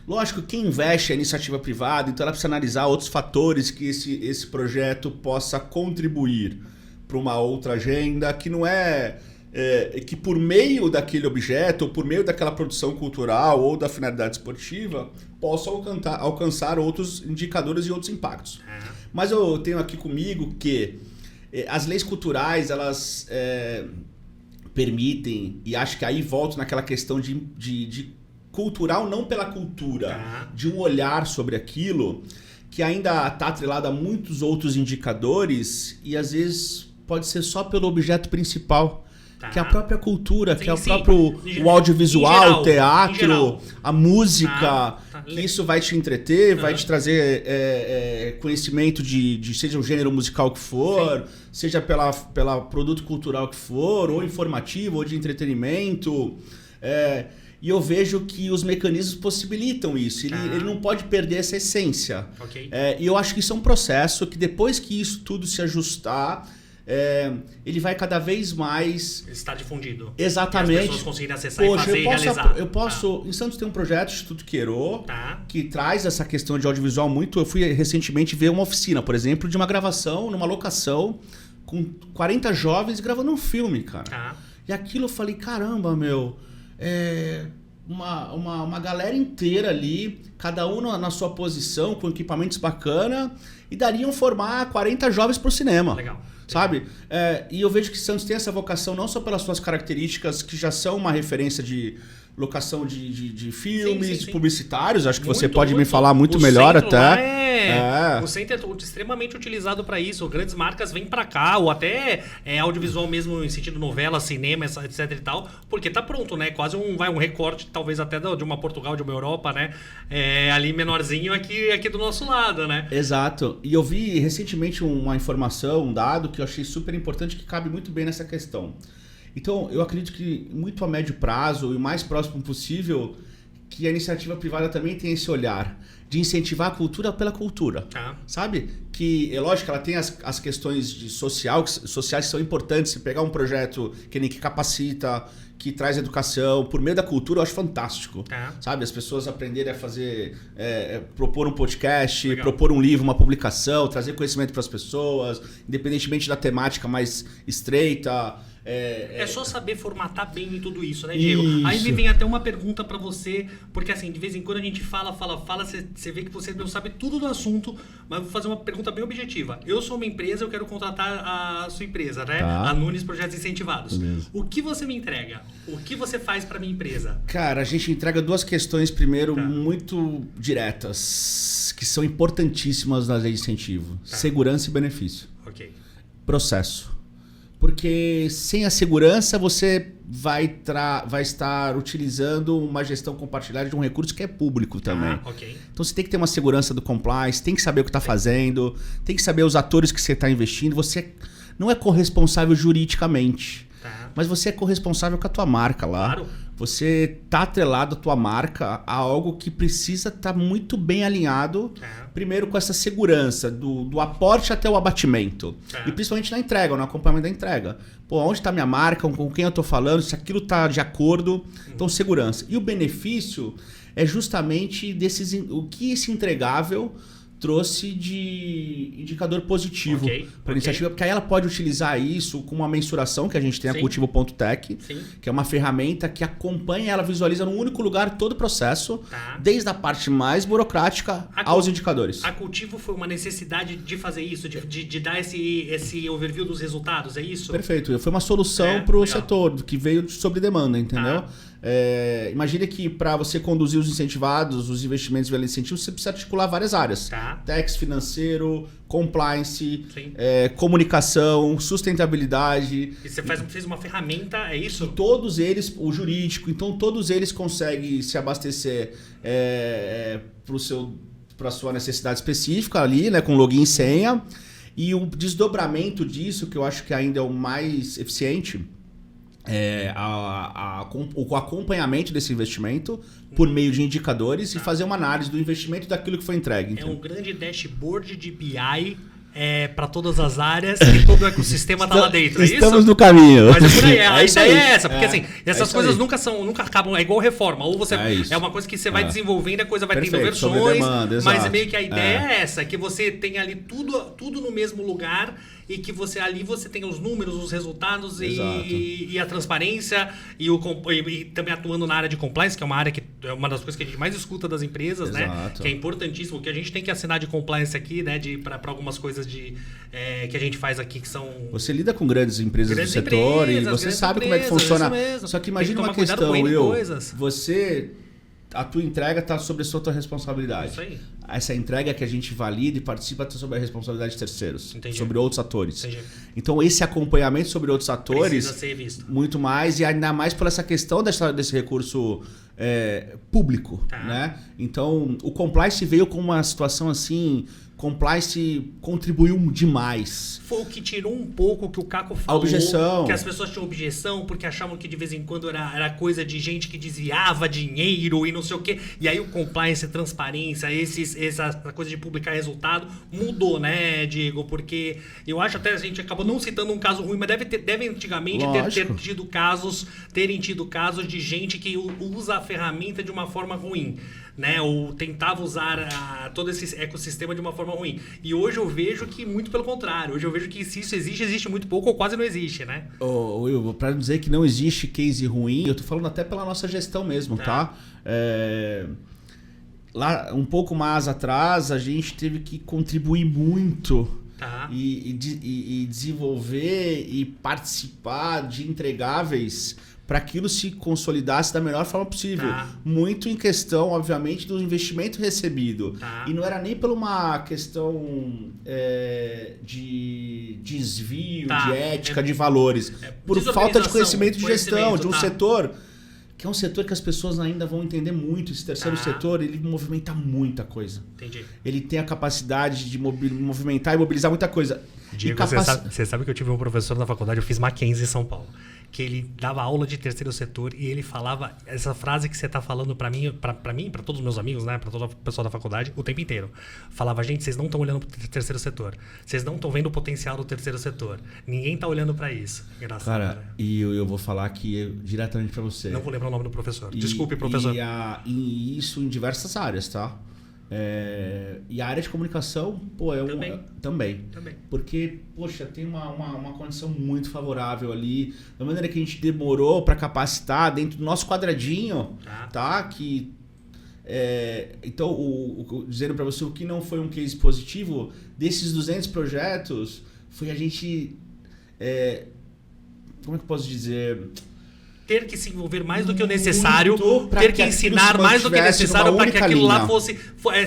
Lógico, quem investe é iniciativa privada, então ela precisa analisar outros fatores que esse projeto possa contribuir para uma outra agenda, que não que por meio daquele objeto, ou por meio daquela produção cultural ou da finalidade esportiva, possa alcançar outros indicadores e outros impactos. Mas eu tenho aqui comigo que as leis culturais, elas permitem, e acho que aí volto naquela questão de cultural não pela cultura, de um olhar sobre aquilo, que ainda está atrelado a muitos outros indicadores e às vezes pode ser só pelo objeto principal. Que é a própria cultura, que é o próprio o audiovisual, o teatro, a música, que isso vai te entreter, vai te trazer conhecimento de seja o gênero musical que for, seja pela produto cultural que for, ou informativo, ou de entretenimento. E eu vejo que os mecanismos possibilitam isso. Ele não pode perder essa essência. E eu acho que isso é um processo que depois que isso tudo se ajustar... ele vai cada vez mais... Está difundido. Exatamente. E as pessoas conseguirem acessar e fazer e realizar. Em Santos tem um projeto, Instituto Queiro, que traz essa questão de audiovisual muito... Eu fui recentemente ver uma oficina, por exemplo, de uma gravação, numa locação, com 40 jovens gravando um filme, cara. E aquilo eu falei, caramba, meu... Uma galera inteira ali, cada um na sua posição, com equipamentos bacana, e dariam formar 40 jovens pro cinema. Legal. Sabe? E eu vejo que Santos tem essa vocação não só pelas suas características, que já são uma referência de locação de filmes publicitários, acho que você pode me falar muito melhor até. O centro é extremamente utilizado para isso, grandes marcas vêm para cá, ou até audiovisual mesmo em sentido novela, cinema, etc e tal, porque tá pronto, né? Quase um recorte, talvez até de uma Portugal, de uma Europa, né? Ali menorzinho aqui do nosso lado, né? Exato. E eu vi recentemente uma informação, um dado que eu achei super importante, que cabe muito bem nessa questão. Então, eu acredito que muito a médio prazo e o mais próximo possível, que a iniciativa privada também tem esse olhar de incentivar a cultura pela cultura, sabe? Que, é lógico, ela tem as questões sociais que são importantes. Se pegar um projeto que capacita, que traz educação, por meio da cultura, eu acho fantástico, sabe? As pessoas aprenderem a fazer, propor um podcast, propor um livro, uma publicação, trazer conhecimento para as pessoas, independentemente da temática mais estreita. É só saber formatar bem em tudo isso, né, Diego? Isso. Aí me vem até uma pergunta pra você, porque assim, de vez em quando a gente fala, você vê que você não sabe tudo do assunto, mas vou fazer uma pergunta bem objetiva. Eu sou uma empresa, eu quero contratar a sua empresa, né? A Nunes Projetos Incentivados. Beleza. O que você me entrega? O que você faz pra minha empresa? Cara, a gente entrega duas questões, primeiro, muito diretas, que são importantíssimas na lei de incentivo. Segurança e benefício. Processo. Porque sem a segurança você vai estar utilizando uma gestão compartilhada de um recurso que é público também. Então você tem que ter uma segurança do compliance, tem que saber o que está fazendo, tem que saber os atores que você está investindo. Você não é corresponsável juridicamente, mas você é corresponsável com a tua marca lá. Claro. Você está atrelado a tua marca a algo que precisa estar muito bem alinhado, primeiro com essa segurança, do aporte até o abatimento. E principalmente na entrega, no acompanhamento da entrega. Onde está minha marca, com quem eu estou falando, se aquilo está de acordo. Então, segurança. E o benefício é justamente o que esse entregável trouxe de indicador positivo para a iniciativa, porque aí ela pode utilizar isso com uma mensuração que a gente tem, a Cultivo.tech, que é uma ferramenta que acompanha, ela visualiza num único lugar todo o processo, desde a parte mais burocrática aos indicadores. A Cultivo foi uma necessidade de fazer isso, de dar esse overview dos resultados, é isso? Perfeito. Foi uma solução para o setor, que veio sobre demanda, entendeu? Imagina que para você conduzir os incentivados, os investimentos via incentivo, você precisa articular várias áreas. Tá. Tax, financeiro, compliance, comunicação, sustentabilidade. E você fez uma ferramenta, é isso? E todos eles, o jurídico, então todos eles conseguem se abastecer para a sua necessidade específica ali, né, com login e senha. E o desdobramento disso, que eu acho que ainda é o mais eficiente, o acompanhamento desse investimento por meio de indicadores e fazer uma análise do investimento daquilo que foi entregue. É um grande dashboard de BI para todas as áreas e todo o ecossistema está lá dentro, é isso? Estamos no caminho. Mas é por aí, a ideia é essa, porque assim, essas coisas aí. nunca acabam, é igual reforma, ou você é uma coisa que você vai desenvolvendo, a coisa vai tendo versões, demanda, mas meio que a ideia é essa, que você tem ali tudo no mesmo lugar e que você tem os números, os resultados e a transparência e também atuando na área de compliance, que é uma área que é uma das coisas que a gente mais escuta das empresas, né? Que é importantíssimo, que a gente tem que assinar de compliance aqui, né? Para algumas coisas que a gente faz aqui que são... Você lida com grandes empresas do setor e você sabe como é que funciona. Só que imagina uma questão, a tua entrega está sobre a sua responsabilidade. Isso aí. Essa entrega que a gente valida e participa está sobre a responsabilidade de terceiros, sobre outros atores. Entendi. Então esse acompanhamento sobre outros atores precisa ser visto. Muito mais, e ainda mais por essa questão desse recurso público, né? Então o compliance veio com uma situação assim, compliance contribuiu demais. Foi o que tirou um pouco o que o Caco falou. A objeção. Que as pessoas tinham objeção porque achavam que de vez em quando era coisa de gente que desviava dinheiro e não sei o quê. E aí o compliance, transparência, essa coisa de publicar resultado mudou, né, Diego? Porque eu acho até a gente acabou não citando um caso ruim, mas deve antigamente terem tido casos de gente que usa a ferramenta de uma forma ruim, né? Ou tentava usar todo esse ecossistema de uma forma ruim. E hoje eu vejo que muito pelo contrário. Hoje eu vejo que se isso existe muito pouco ou quase não existe, né? Will, para dizer que não existe case ruim, eu tô falando até pela nossa gestão mesmo, tá? Lá um pouco mais atrás a gente teve que contribuir muito e desenvolver e participar de entregáveis para aquilo se consolidasse da melhor forma possível. Muito em questão, obviamente, do investimento recebido. E não era nem por uma questão de desvio, de ética, de valores. Por falta de conhecimento de gestão, de um setor que é um setor que as pessoas ainda vão entender muito. Esse terceiro setor, ele movimenta muita coisa. Entendi. Ele tem a capacidade de movimentar e mobilizar muita coisa. Diego, você sabe que eu tive um professor na faculdade, eu fiz Mackenzie em São Paulo, que ele dava aula de terceiro setor e ele falava essa frase que você está falando para mim, para todos os meus amigos, né, para todo o pessoal da faculdade, o tempo inteiro. Falava, gente, vocês não estão olhando para o terceiro setor. Vocês não estão vendo o potencial do terceiro setor. Ninguém está olhando para isso. Engraçado. Cara, e eu vou falar aqui diretamente para você. Não vou lembrar o nome do professor. Desculpe, professor. E isso em diversas áreas, tá? E a área de comunicação, também. Porque, poxa, tem uma condição muito favorável ali. Da maneira que a gente demorou para capacitar dentro do nosso quadradinho, tá? Que, então, dizendo para você o que não foi um case positivo, desses 200 projetos, foi a gente... como é que eu posso dizer... ter que se envolver mais do que o necessário, ter que ensinar mais do que necessário para que aquilo lá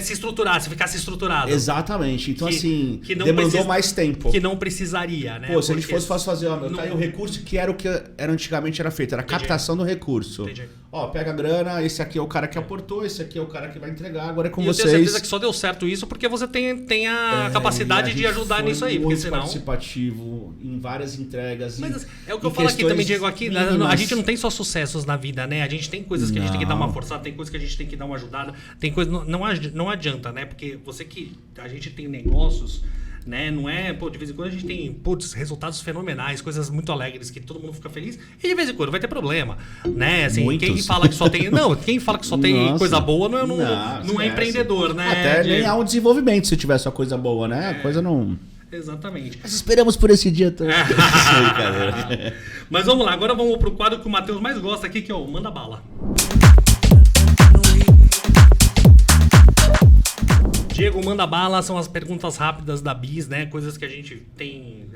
se estruturasse, ficasse estruturado. Exatamente. Então, que demandou mais tempo. Que não precisaria, né? Se a gente fosse fazer, tá aí o recurso que era o que antigamente era feito, era a captação do recurso. Entendi. Pega a grana, esse aqui é o cara que aportou, esse aqui é o cara que vai entregar, agora é com vocês. Eu tenho certeza que só deu certo isso porque você tem a capacidade de ajudar nisso aí. Porque senão... participativo em várias entregas. Mas é o que eu falo aqui também, Diego, aqui, a gente não tem só sucessos na vida, né? A gente tem coisas que a gente tem que dar uma forçada, tem coisas que a gente tem que dar uma ajudada, tem coisas... Não adianta, né? Porque a gente tem negócios, né? Não é... de vez em quando a gente tem, resultados fenomenais, coisas muito alegres, que todo mundo fica feliz, e de vez em quando vai ter problema, né? Assim, quem fala que só tem... quem fala que só tem coisa boa não é empreendedor, né? Até nem há um desenvolvimento se tiver só coisa boa, né? A coisa não... Exatamente. Nós esperamos por esse dia todo. Mas vamos lá, agora vamos pro quadro que o Matheus mais gosta aqui, que é o Manda Bala. Diego, Manda Bala são as perguntas rápidas da Bis, né? Coisas que a gente tem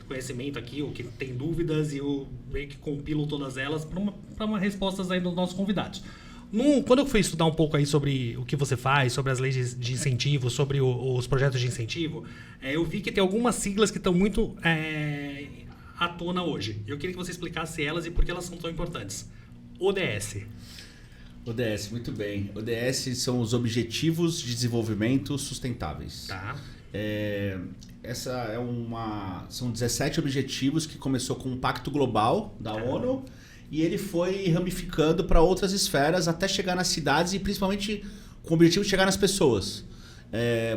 conhecimento aqui, ou que tem dúvidas, e eu meio que compilo todas elas para uma respostas aí dos nossos convidados. Quando eu fui estudar um pouco aí sobre o que você faz, sobre as leis de incentivo, sobre os projetos de incentivo, eu vi que tem algumas siglas que estão muito à tona hoje. Eu queria que você explicasse elas e por que elas são tão importantes. ODS. ODS, muito bem. ODS são os Objetivos de Desenvolvimento Sustentáveis. Tá. São 17 objetivos que começou com um pacto global da ONU e ele foi ramificando para outras esferas até chegar nas cidades e principalmente com o objetivo de chegar nas pessoas.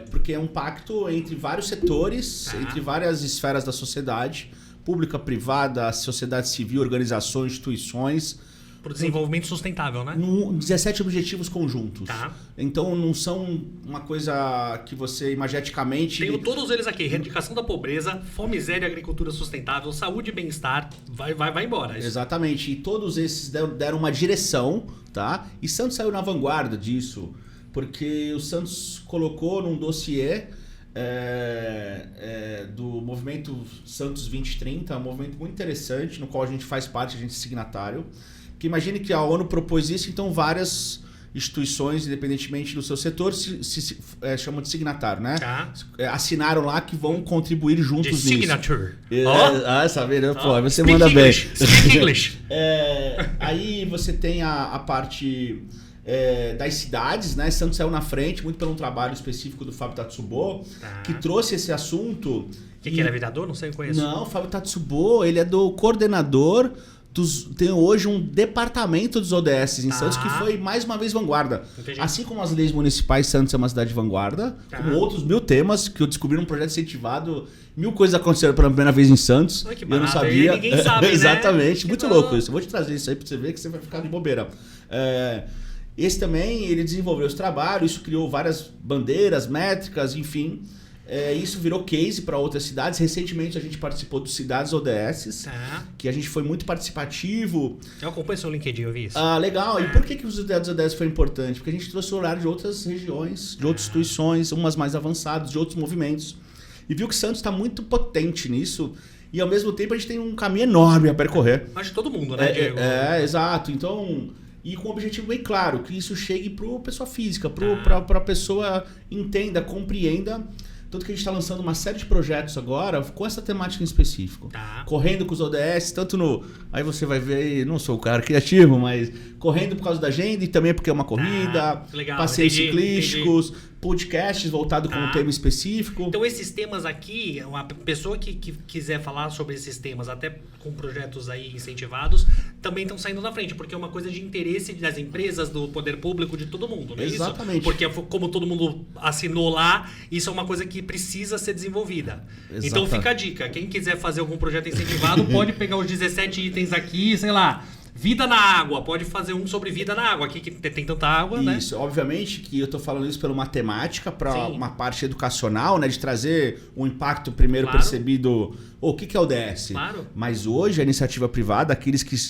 Porque é um pacto entre vários setores, entre várias esferas da sociedade, pública, privada, sociedade civil, organizações, instituições. Para o desenvolvimento sustentável, né? 17 objetivos conjuntos. Tá. Então não são uma coisa que você imageticamente... Tenho todos eles aqui. Erradicação da pobreza, fome zero e agricultura sustentável, saúde e bem-estar. Vai embora. Exatamente. E todos esses deram uma direção, tá? E Santos saiu na vanguarda disso. Porque o Santos colocou num dossiê do movimento Santos 2030, um movimento muito interessante, no qual a gente faz parte, a gente é signatário. Que imagine que a ONU propôs isso, então várias instituições, independentemente do seu setor, se chamam de signatário, né? Tá. Assinaram lá que vão contribuir juntos nisso. Signature. Sabe, né? Pô, você manda English. bem. Speak English. Aí você tem a parte das cidades, né? Santos saiu na frente, muito pelo trabalho específico do Fábio Tatsubo, que trouxe esse assunto. Que ele é vereador? Não sei, eu conheço. Não, o Fábio Tatsubo, ele é do coordenador tem hoje um departamento dos ODS em Santos que foi mais uma vez vanguarda. Entendi. Assim como as leis municipais, Santos é uma cidade de vanguarda, como outros 1000 temas que eu descobri num projeto incentivado, 1000 coisas aconteceram pela primeira vez em Santos. Que eu não barato. sabia. Ninguém sabe, né? Exatamente, Que muito barato. louco isso. Eu vou te trazer isso aí pra você ver que você vai ficar de bobeira. Esse também, ele desenvolveu os trabalhos, isso criou várias bandeiras, métricas, enfim. Isso virou case para outras cidades. Recentemente a gente participou dos Cidades ODS, que a gente foi muito participativo. Eu acompanho seu LinkedIn, eu vi isso. Legal. E por que os Cidades ODS foi importante? Porque a gente trouxe o olhar de outras regiões, de outras instituições, umas mais avançadas, de outros movimentos. E viu que Santos está muito potente nisso. E ao mesmo tempo a gente tem um caminho enorme a percorrer. Acho que todo mundo, né, Diego? Exato. Então... E com um objetivo bem claro, que isso chegue para a pessoa física, para a pessoa entenda, compreenda. Tanto que a gente está lançando uma série de projetos agora com essa temática em específico. Correndo com os ODS, tanto no... Aí você vai ver, não sou o cara criativo, mas correndo por causa da agenda e também porque é uma corrida, legal, passeios entendi. ciclísticos, podcasts voltados com um tema específico. Então esses temas aqui, uma pessoa que quiser falar sobre esses temas, até com projetos aí incentivados, também estão saindo na frente, porque é uma coisa de interesse das empresas, do poder público, de todo mundo, não é Exatamente. isso? Porque como todo mundo assinou lá, isso é uma coisa que precisa ser desenvolvida. Exato. Então fica a dica, quem quiser fazer algum projeto incentivado, pode pegar os 17 itens aqui, sei lá, vida na água, pode fazer um sobre vida na água, aqui que tem tanta água, né? Isso, obviamente que eu estou falando isso pela matemática, para uma parte educacional, né, de trazer um impacto primeiro percebido, o que é o ODS? Claro. Mas hoje a iniciativa privada,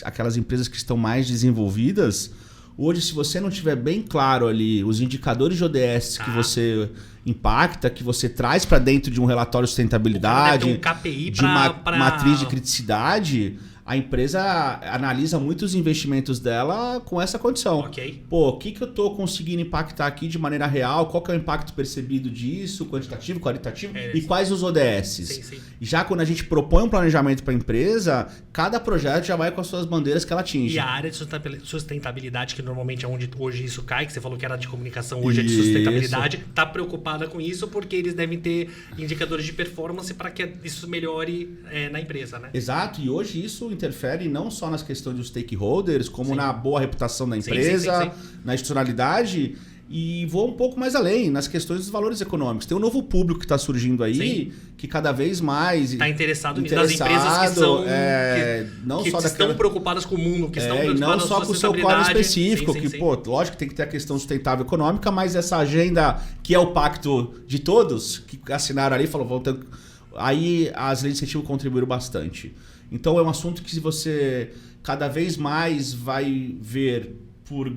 aquelas empresas que estão mais desenvolvidas, hoje se você não tiver bem claro ali os indicadores de ODS que você impacta, que você traz para dentro de um relatório de sustentabilidade, um KPI de matriz de criticidade, a empresa analisa muito os investimentos dela com essa condição. Ok. Pô, o que eu estou conseguindo impactar aqui de maneira real? Qual que é o impacto percebido disso? Quantitativo, qualitativo? E quais os ODS? Sim. Já quando a gente propõe um planejamento para a empresa, cada projeto já vai com as suas bandeiras que ela atinge. E a área de sustentabilidade, que normalmente é onde hoje isso cai, que você falou que era de comunicação, hoje é de sustentabilidade, está preocupada com isso porque eles devem ter indicadores de performance para que isso melhore na empresa, né? Exato, e hoje isso interfere não só nas questões dos stakeholders, como na boa reputação da empresa, na institucionalidade, e vou um pouco mais além, nas questões dos valores econômicos. Tem um novo público que está surgindo aí, que cada vez mais... Está interessado nas empresas que são... não que só estão preocupadas com o mundo, que estão e preocupadas não só com o seu core específico, lógico que tem que ter a questão sustentável econômica, mas essa agenda que é o pacto de todos, que assinaram ali, falou, aí as leis de incentivo contribuíram bastante. Então é um assunto que você cada vez mais vai ver por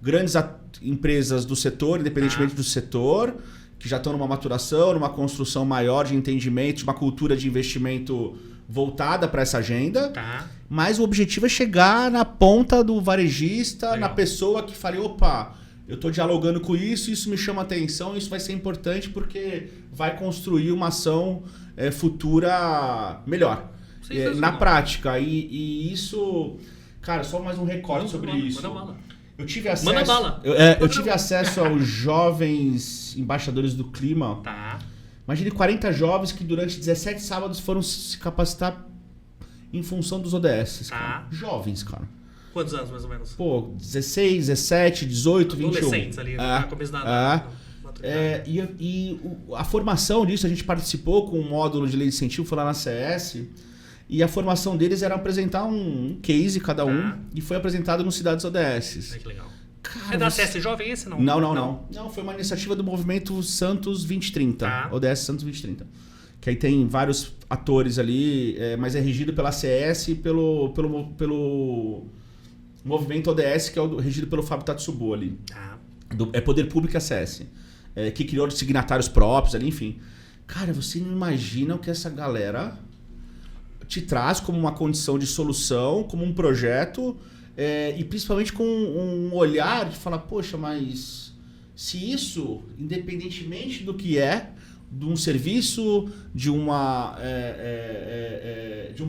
grandes empresas do setor, independentemente do setor, que já estão numa maturação, numa construção maior de entendimento, de uma cultura de investimento voltada para essa agenda. Tá. Mas o objetivo é chegar na ponta do varejista, Legal. na pessoa que fale, opa, eu estou dialogando com isso me chama atenção, isso vai ser importante porque vai construir uma ação futura melhor. Na prática. E isso... Cara, só mais um recorte sobre isso. Manda bala. Eu tive acesso, Manda bala. eu tive acesso aos jovens embaixadores do clima. Tá. Imagine 40 jovens que durante 17 sábados foram se capacitar em função dos ODS. Cara. Jovens, cara. Quantos anos, mais ou menos? Pô, 16, 17, 18, 21. Adolescentes ali, no começo da e a formação disso, a gente participou com um módulo de lei de incentivo, foi lá na CS, e a formação deles era apresentar um case cada um, e foi apresentado no Cidades ODS. Que legal. Cara, é da CS Jovem esse, não? Não, foi uma iniciativa do movimento Santos 2030, ODS Santos 2030. Que aí tem vários atores ali, mas é regido pela CS e pelo movimento ODS, que é regido pelo Fábio Tatsubo ali. É Poder Público e a CS. Que criou signatários próprios ali, enfim. Cara, você não imagina o que essa galera te traz como uma condição de solução, como um projeto, e principalmente com um olhar de falar, poxa, mas se isso, independentemente do que de um serviço, de um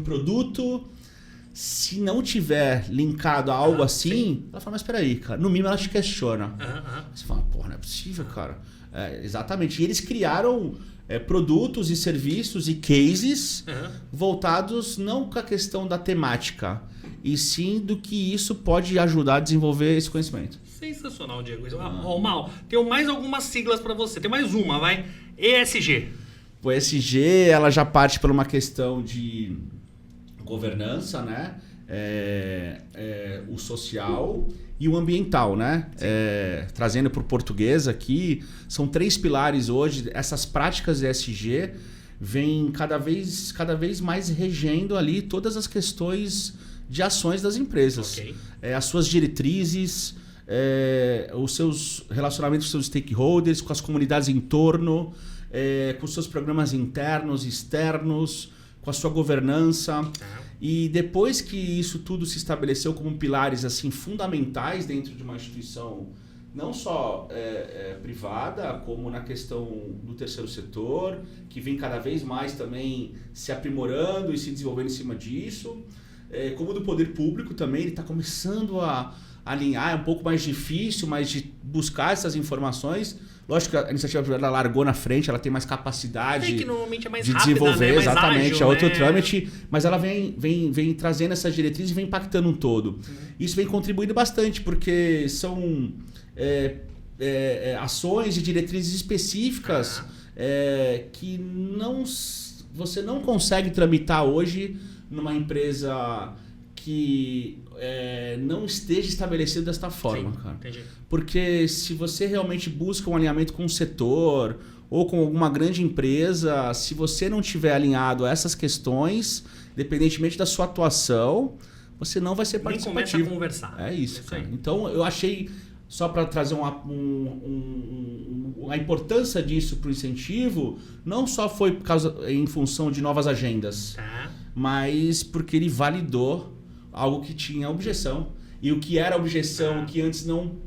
produto, se não tiver linkado a algo assim, ela fala, mas peraí, cara, no mínimo ela te questiona. Você fala, porra, não é possível, cara. Exatamente. E eles criaram produtos e serviços e cases voltados não com a questão da temática, e sim do que isso pode ajudar a desenvolver esse conhecimento. Sensacional, Diego. Mal, tenho mais algumas siglas para você. Tem mais uma, vai. ESG. O ESG, ela já parte por uma questão de governança, né? O social e o ambiental, né? Trazendo para o português aqui, são 3 pilares hoje. Essas práticas ESG vêm cada vez mais regendo ali todas as questões de ações das empresas. As suas diretrizes, os seus relacionamentos com seus stakeholders, com as comunidades em torno, com os seus programas internos e externos, com a sua governança. E depois que isso tudo se estabeleceu como pilares assim fundamentais dentro de uma instituição, não só privada, como na questão do terceiro setor, que vem cada vez mais também se aprimorando e se desenvolvendo em cima disso, como do poder público também, ele está começando a alinhar, é um pouco mais difícil, mas de buscar essas informações. Lógico que a iniciativa privada largou na frente, ela tem mais capacidade que normalmente é mais de rápida, desenvolver, né? Mais exatamente, ágil, é outro né? trâmite, mas ela vem trazendo essas diretrizes e vem impactando um todo. Isso vem contribuindo bastante, porque são ações e diretrizes específicas que você não consegue tramitar hoje numa empresa que não esteja estabelecido desta forma. Sim, cara. Entendi. Porque se você realmente busca um alinhamento com o setor ou com alguma grande empresa, se você não tiver alinhado a essas questões, independentemente da sua atuação, você não vai ser participativo. Nem começa a conversar. É isso, cara. Então, eu achei, só para trazer a importância disso para o incentivo, não só foi em função de novas agendas, mas porque ele validou algo que tinha objeção. E o que era objeção, que antes não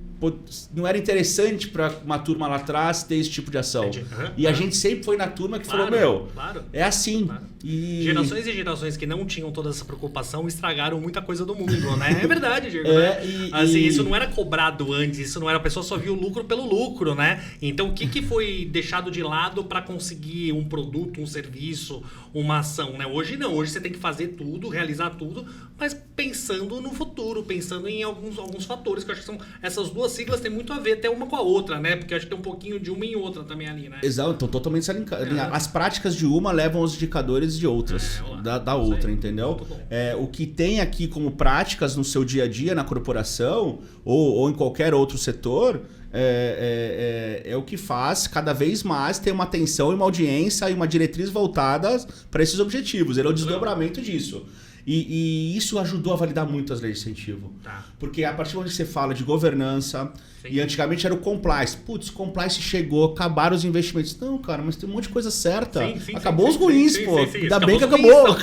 era interessante para uma turma lá atrás ter esse tipo de ação. E a gente sempre foi na turma que falou, é assim. E... Gerações e gerações que não tinham toda essa preocupação estragaram muita coisa do mundo, né? É verdade, Diego. Isso não era cobrado antes, isso não era, a pessoa só via o lucro pelo lucro, né? Então o que foi deixado de lado para conseguir um produto, um serviço, uma ação, né? Hoje não, hoje você tem que fazer tudo, realizar tudo, mas pensando no futuro, pensando em alguns fatores, que eu acho que são essas duas siglas têm muito a ver até uma com a outra, né? Porque eu acho que tem um pouquinho de uma em outra também ali, né? Exato, então totalmente alinhado. As práticas de uma levam aos indicadores de outras, da outra, entendeu? O que tem aqui como práticas no seu dia a dia na corporação ou em qualquer outro setor é o que faz cada vez mais ter uma atenção e uma audiência e uma diretriz voltadas para esses objetivos. Ele é o desdobramento disso. E isso ajudou a validar muito as leis de incentivo. Tá. Porque a partir do momento que você fala de governança, Sim. e antigamente era o compliance. Putz, compliance chegou, acabaram os investimentos. Não, cara, mas tem um monte de coisa certa. Acabou os ruins, pô. Ainda bem que acabou.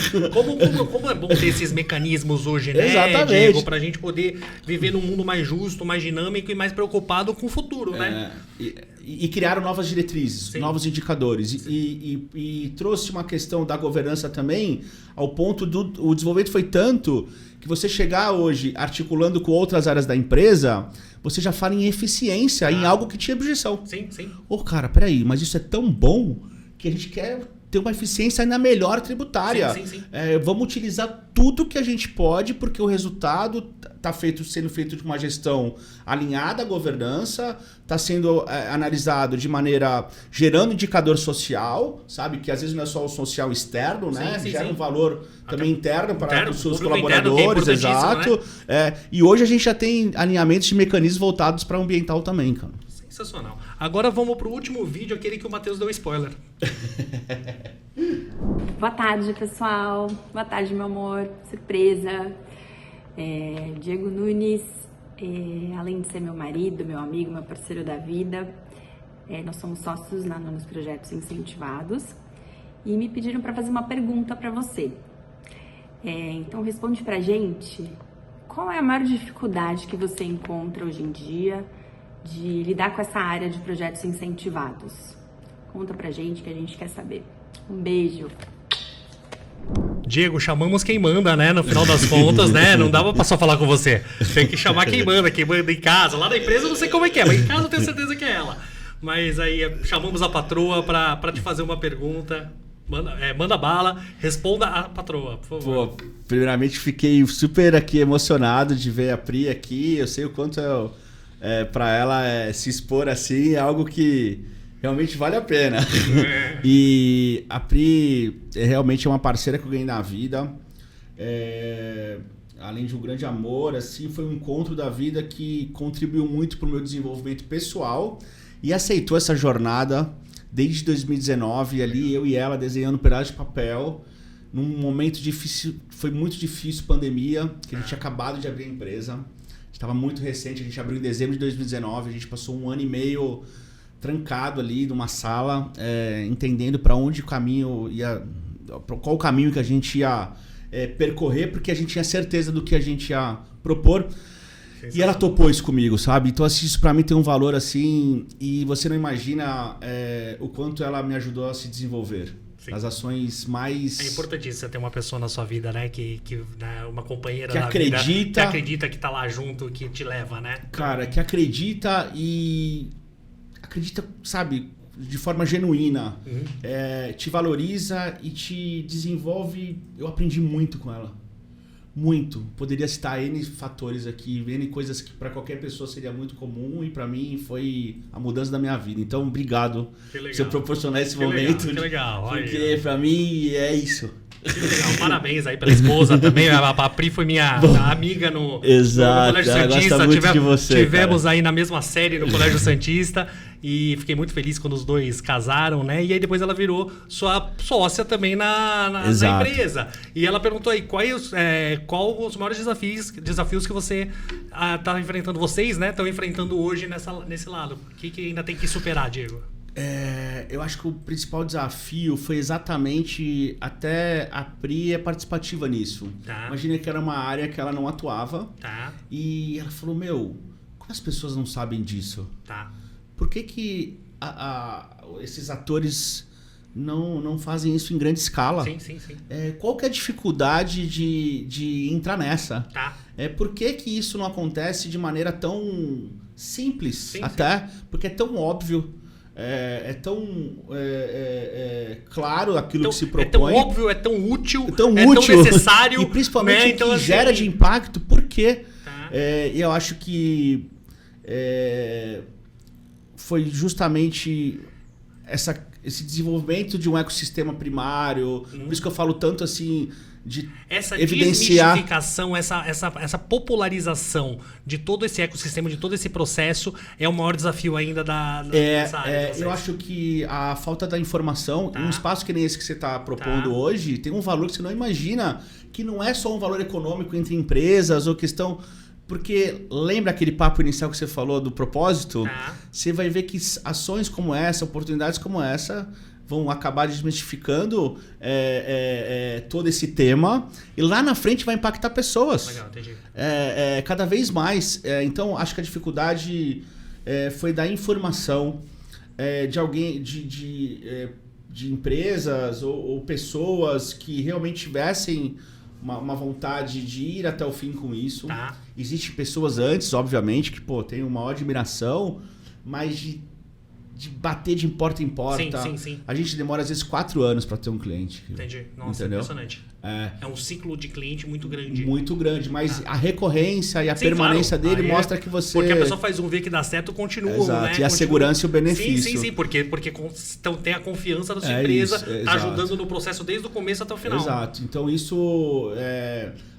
Como é bom ter esses mecanismos hoje, né, Exatamente. Diego? Pra gente poder viver num mundo mais justo, mais dinâmico e mais preocupado com o futuro, né? E criaram novas diretrizes, Sim. novos indicadores. E trouxe uma questão da governança também, ao ponto o desenvolvimento foi tanto que você chegar hoje articulando com outras áreas da empresa, você já fala em eficiência, em algo que tinha objeção. Sim, sim. Cara, peraí, mas isso é tão bom que a gente quer ter uma eficiência ainda melhor tributária. Sim. Vamos utilizar tudo que a gente pode, porque o resultado está sendo feito de uma gestão alinhada à governança, está sendo analisado de maneira gerando indicador social, sabe? Que às vezes não é só o social externo, né? Gera um valor também interno para os seus colaboradores, exato. Né? E hoje a gente já tem alinhamentos de mecanismos voltados para o ambiental também, cara. Sensacional. Agora vamos pro último vídeo, aquele que o Matheus deu spoiler. Boa tarde, pessoal. Boa tarde, meu amor. Surpresa. Diego Nunes, além de ser meu marido, meu amigo, meu parceiro da vida, nós somos sócios nos projetos incentivados e me pediram para fazer uma pergunta para você. Então responde pra gente, qual é a maior dificuldade que você encontra hoje em dia de lidar com essa área de projetos incentivados? Conta pra gente que a gente quer saber. Um beijo. Diego, chamamos quem manda, né? No final das contas, né? Não dava pra só falar com você. Tem que chamar quem manda em casa. Lá na empresa eu não sei como é que é, mas em casa eu tenho certeza que é ela. Mas aí chamamos a patroa pra te fazer uma pergunta. Manda bala, responda a patroa, por favor. Pô, primeiramente fiquei super aqui emocionado de ver a Pri aqui. Eu sei o quanto pra ela se expor assim é algo que realmente vale a pena. E a Pri realmente é uma parceira que eu ganhei na vida. Além de um grande amor, assim, foi um encontro da vida que contribuiu muito para o meu desenvolvimento pessoal e aceitou essa jornada desde 2019, ali eu e ela desenhando um pedaço de papel, num momento difícil, foi muito difícil, pandemia, que a gente tinha acabado de abrir a empresa, estava muito recente, a gente abriu em dezembro de 2019, a gente passou 1 ano e meio trancado ali numa sala, entendendo para onde o caminho ia, qual o caminho que a gente ia percorrer, porque a gente tinha certeza do que a gente ia propor. E ela topou isso comigo, sabe? Então, assim, isso pra mim tem um valor assim, e você não imagina o quanto ela me ajudou a se desenvolver. Sim. As ações mais... É importantíssimo você ter uma pessoa na sua vida, né? Né, uma companheira que da acredita, vida, que acredita que tá lá junto, que te leva, né? Cara, que acredita e... Acredita, sabe, de forma genuína. Te valoriza e te desenvolve. Eu aprendi muito com ela. Muito. Poderia citar N fatores aqui, N coisas que para qualquer pessoa seria muito comum e para mim foi a mudança da minha vida. Então, obrigado por você proporcionar esse momento. Que legal. Porque para mim é isso. Que legal. Parabéns aí pela esposa também. A Pri foi minha amiga no Colégio Santista. Tivemos cara. Aí na mesma série no Colégio Santista e fiquei muito feliz quando os dois casaram, né? E aí depois ela virou sua sócia também na empresa. E ela perguntou aí qual os maiores desafios que você tá enfrentando, vocês, né? Estão enfrentando hoje nesse lado. O que ainda tem que superar, Diego? Eu acho que o principal desafio foi exatamente até a Pri é participativa nisso. Tá. Imagina que era uma área que ela não atuava. Tá. E ela falou, como as pessoas não sabem disso? Tá. Por que esses atores não fazem isso em grande escala? Sim. Qual que é a dificuldade de entrar nessa? Tá. Por que isso não acontece de maneira tão simples? Sim. Porque é tão óbvio. É tão claro aquilo que se propõe. É tão óbvio, é tão útil, tão necessário. E principalmente, né? Então, que gera de impacto. Por quê? Tá. E eu acho que foi justamente esse desenvolvimento de um ecossistema primário. Por isso que eu falo tanto assim essa evidenciar... desmistificação, essa popularização de todo esse ecossistema, de todo esse processo, é o maior desafio ainda dessa área. Eu acho que a falta da informação, um espaço que nem esse que você está propondo hoje, tem um valor que você não imagina, que não é só um valor econômico entre empresas ou questão... Porque lembra aquele papo inicial que você falou do propósito? Você vai ver que ações como essa, oportunidades como essa, vão acabar desmistificando todo esse tema e lá na frente vai impactar pessoas. Legal, entendi. Cada vez mais. Então, acho que a dificuldade foi da informação de alguém, de empresas ou pessoas que realmente tivessem uma vontade de ir até o fim com isso. Existem pessoas antes, obviamente, que tem uma maior admiração, mas de bater de porta em porta. Sim. A gente demora às vezes 4 anos para ter um cliente. Entendi. Nossa, entendeu? Impressionante. É um ciclo de cliente muito grande. Muito grande, mas a recorrência e a permanência dele mostra que você... Porque a pessoa faz um ver que dá certo, continua. Exato, né? E a segurança e o benefício. Sim, porque então tem a confiança da sua empresa, tá ajudando no processo desde o começo até o final. Exato, então isso...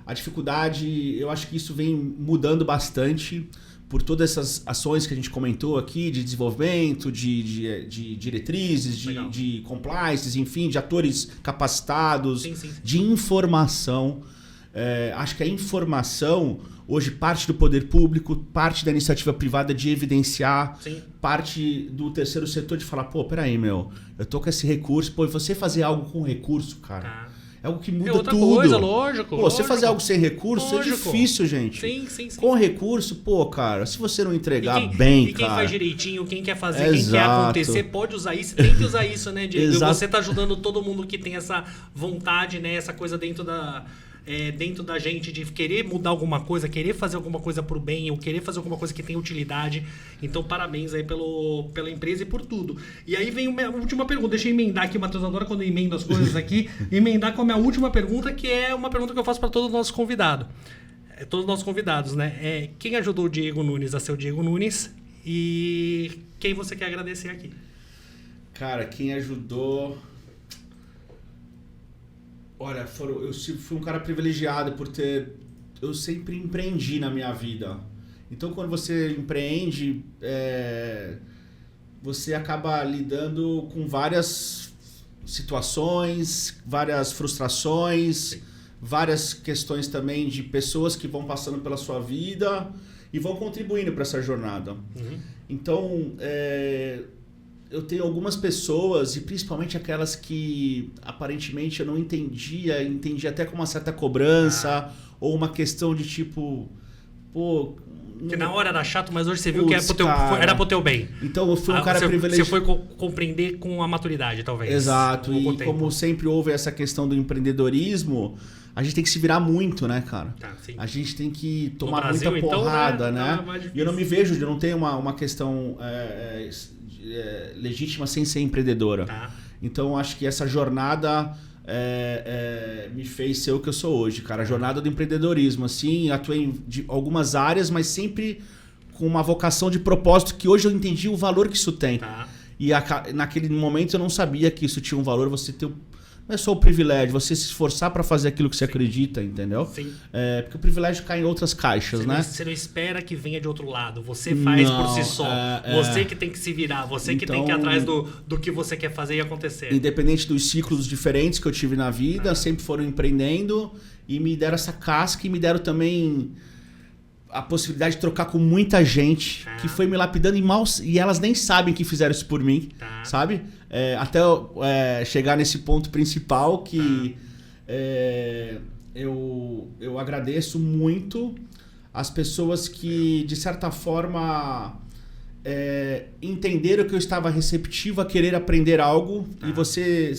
A dificuldade, eu acho que isso vem mudando bastante por todas essas ações que a gente comentou aqui, de desenvolvimento, de diretrizes, de compliance, enfim, de atores capacitados, de informação. Acho que a informação, hoje, parte do poder público, parte da iniciativa privada de evidenciar, parte do terceiro setor de falar, peraí, eu tô com esse recurso, e você fazer algo com recurso, cara... É algo que muda outra tudo. Coisa, lógico. Você fazer algo sem recurso é difícil, gente. Sim. Com recurso, cara, se você não entregar bem, quem cara... faz direitinho, quem quer fazer, quem quer acontecer, pode usar isso, tem que usar isso, né, Diego? Você tá ajudando todo mundo que tem essa vontade, né, essa coisa dentro da gente de querer mudar alguma coisa, querer fazer alguma coisa pro bem, ou querer fazer alguma coisa que tenha utilidade. Então, parabéns aí pela empresa e por tudo. E aí vem a última pergunta. Deixa eu emendar aqui, Matheus, adora quando eu emendo as coisas aqui. Emendar com a minha última pergunta, que é uma pergunta que eu faço para todos os nossos convidados. Todos os nossos convidados, né? Quem ajudou o Diego Nunes a ser o Diego Nunes e quem você quer agradecer aqui? Cara, quem ajudou... Olha, eu fui um cara privilegiado por ter... Eu sempre empreendi na minha vida. Então, quando você empreende, você acaba lidando com várias situações, várias frustrações, várias questões também de pessoas que vão passando pela sua vida e vão contribuindo para essa jornada. Então, eu tenho algumas pessoas, e principalmente aquelas que aparentemente eu não entendi até com uma certa cobrança, ou uma questão de tipo, que na hora era chato, mas hoje você viu que era pro teu bem. Então eu fui um cara privilegiado. Você foi compreender com a maturidade, talvez. Exato, e como sempre houve essa questão do empreendedorismo, a gente tem que se virar muito, né, cara? A gente tem que tomar Brasil, muita porrada, então, né? E eu não me vejo, eu não tenho uma questão legítima sem ser empreendedora. Então acho que essa jornada me fez ser o que eu sou hoje, cara. A jornada do empreendedorismo, assim, atuei em algumas áreas, mas sempre com uma vocação de propósito que hoje eu entendi o valor que isso tem. E naquele momento eu não sabia que isso tinha um valor, você ter... Não é só o privilégio, você se esforçar para fazer aquilo que você acredita, entendeu? Porque o privilégio cai em outras caixas, né? Você não espera que venha de outro lado, você faz por si só. Você que tem que se virar, você que tem que ir atrás do que você quer fazer e acontecer. Independente dos ciclos diferentes que eu tive na vida, sempre foram empreendendo e me deram essa casca e me deram também a possibilidade de trocar com muita gente que foi me lapidando e elas nem sabem que fizeram isso por mim, sabe? Até chegar nesse ponto principal que eu agradeço muito as pessoas que, de certa forma, entenderam que eu estava receptivo a querer aprender algo e você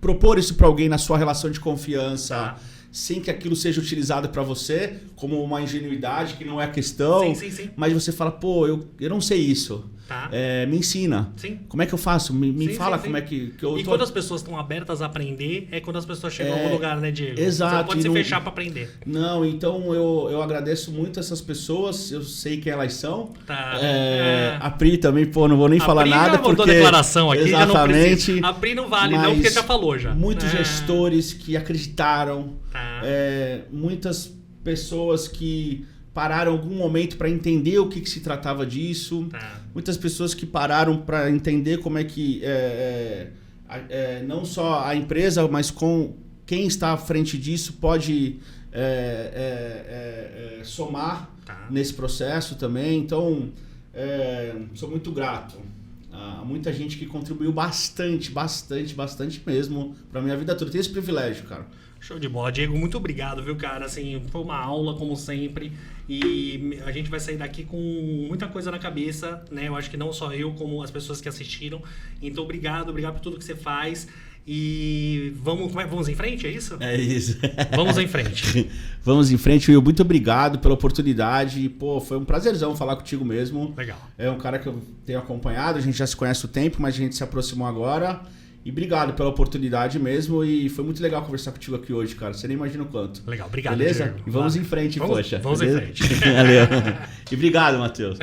propor isso para alguém na sua relação de confiança, sem que aquilo seja utilizado para você como uma ingenuidade, que não é a questão. Sim. Mas você fala, pô, eu não sei isso. Tá. Me ensina. Sim. Como é que eu faço? Me fala como é que eu E tô... quando as pessoas estão abertas a aprender, é quando as pessoas chegam a algum lugar, né, Diego? Exato. Você não pode se fechar para aprender. Não, então eu agradeço muito essas pessoas, eu sei quem elas são. Tá. A Pri também, pô, não vou nem falar Pri nada já mandou porque... declaração aqui, exatamente. Já não precisa. A Pri não vale não, porque já falou já. Muitos gestores que acreditaram, Tá. muitas pessoas que pararam algum momento para entender o que se tratava disso. Tá. Muitas pessoas que pararam para entender como é que não só a empresa, mas com quem está à frente disso pode somar nesse processo também. Então, sou muito grato a muita gente que contribuiu bastante mesmo para minha vida toda. Eu tenho esse privilégio, cara. Show de bola. Diego, muito obrigado, viu, cara? Assim, foi uma aula, como sempre. E a gente vai sair daqui com muita coisa na cabeça, né? Eu acho que não só eu, como as pessoas que assistiram. Então, obrigado por tudo que você faz. E vamos em frente, é isso? É isso. Vamos em frente. Vamos em frente, Will. Muito obrigado pela oportunidade. Pô, foi um prazerzão falar contigo mesmo. Legal. É um cara que eu tenho acompanhado, a gente já se conhece o tempo, mas a gente se aproximou agora. E obrigado pela oportunidade mesmo. E foi muito legal conversar contigo aqui hoje, cara. Você nem imagina o quanto. Legal, obrigado, beleza? Diego. E vamos em frente, poxa. Vamos beleza? em frente. Valeu. E obrigado, Matheus.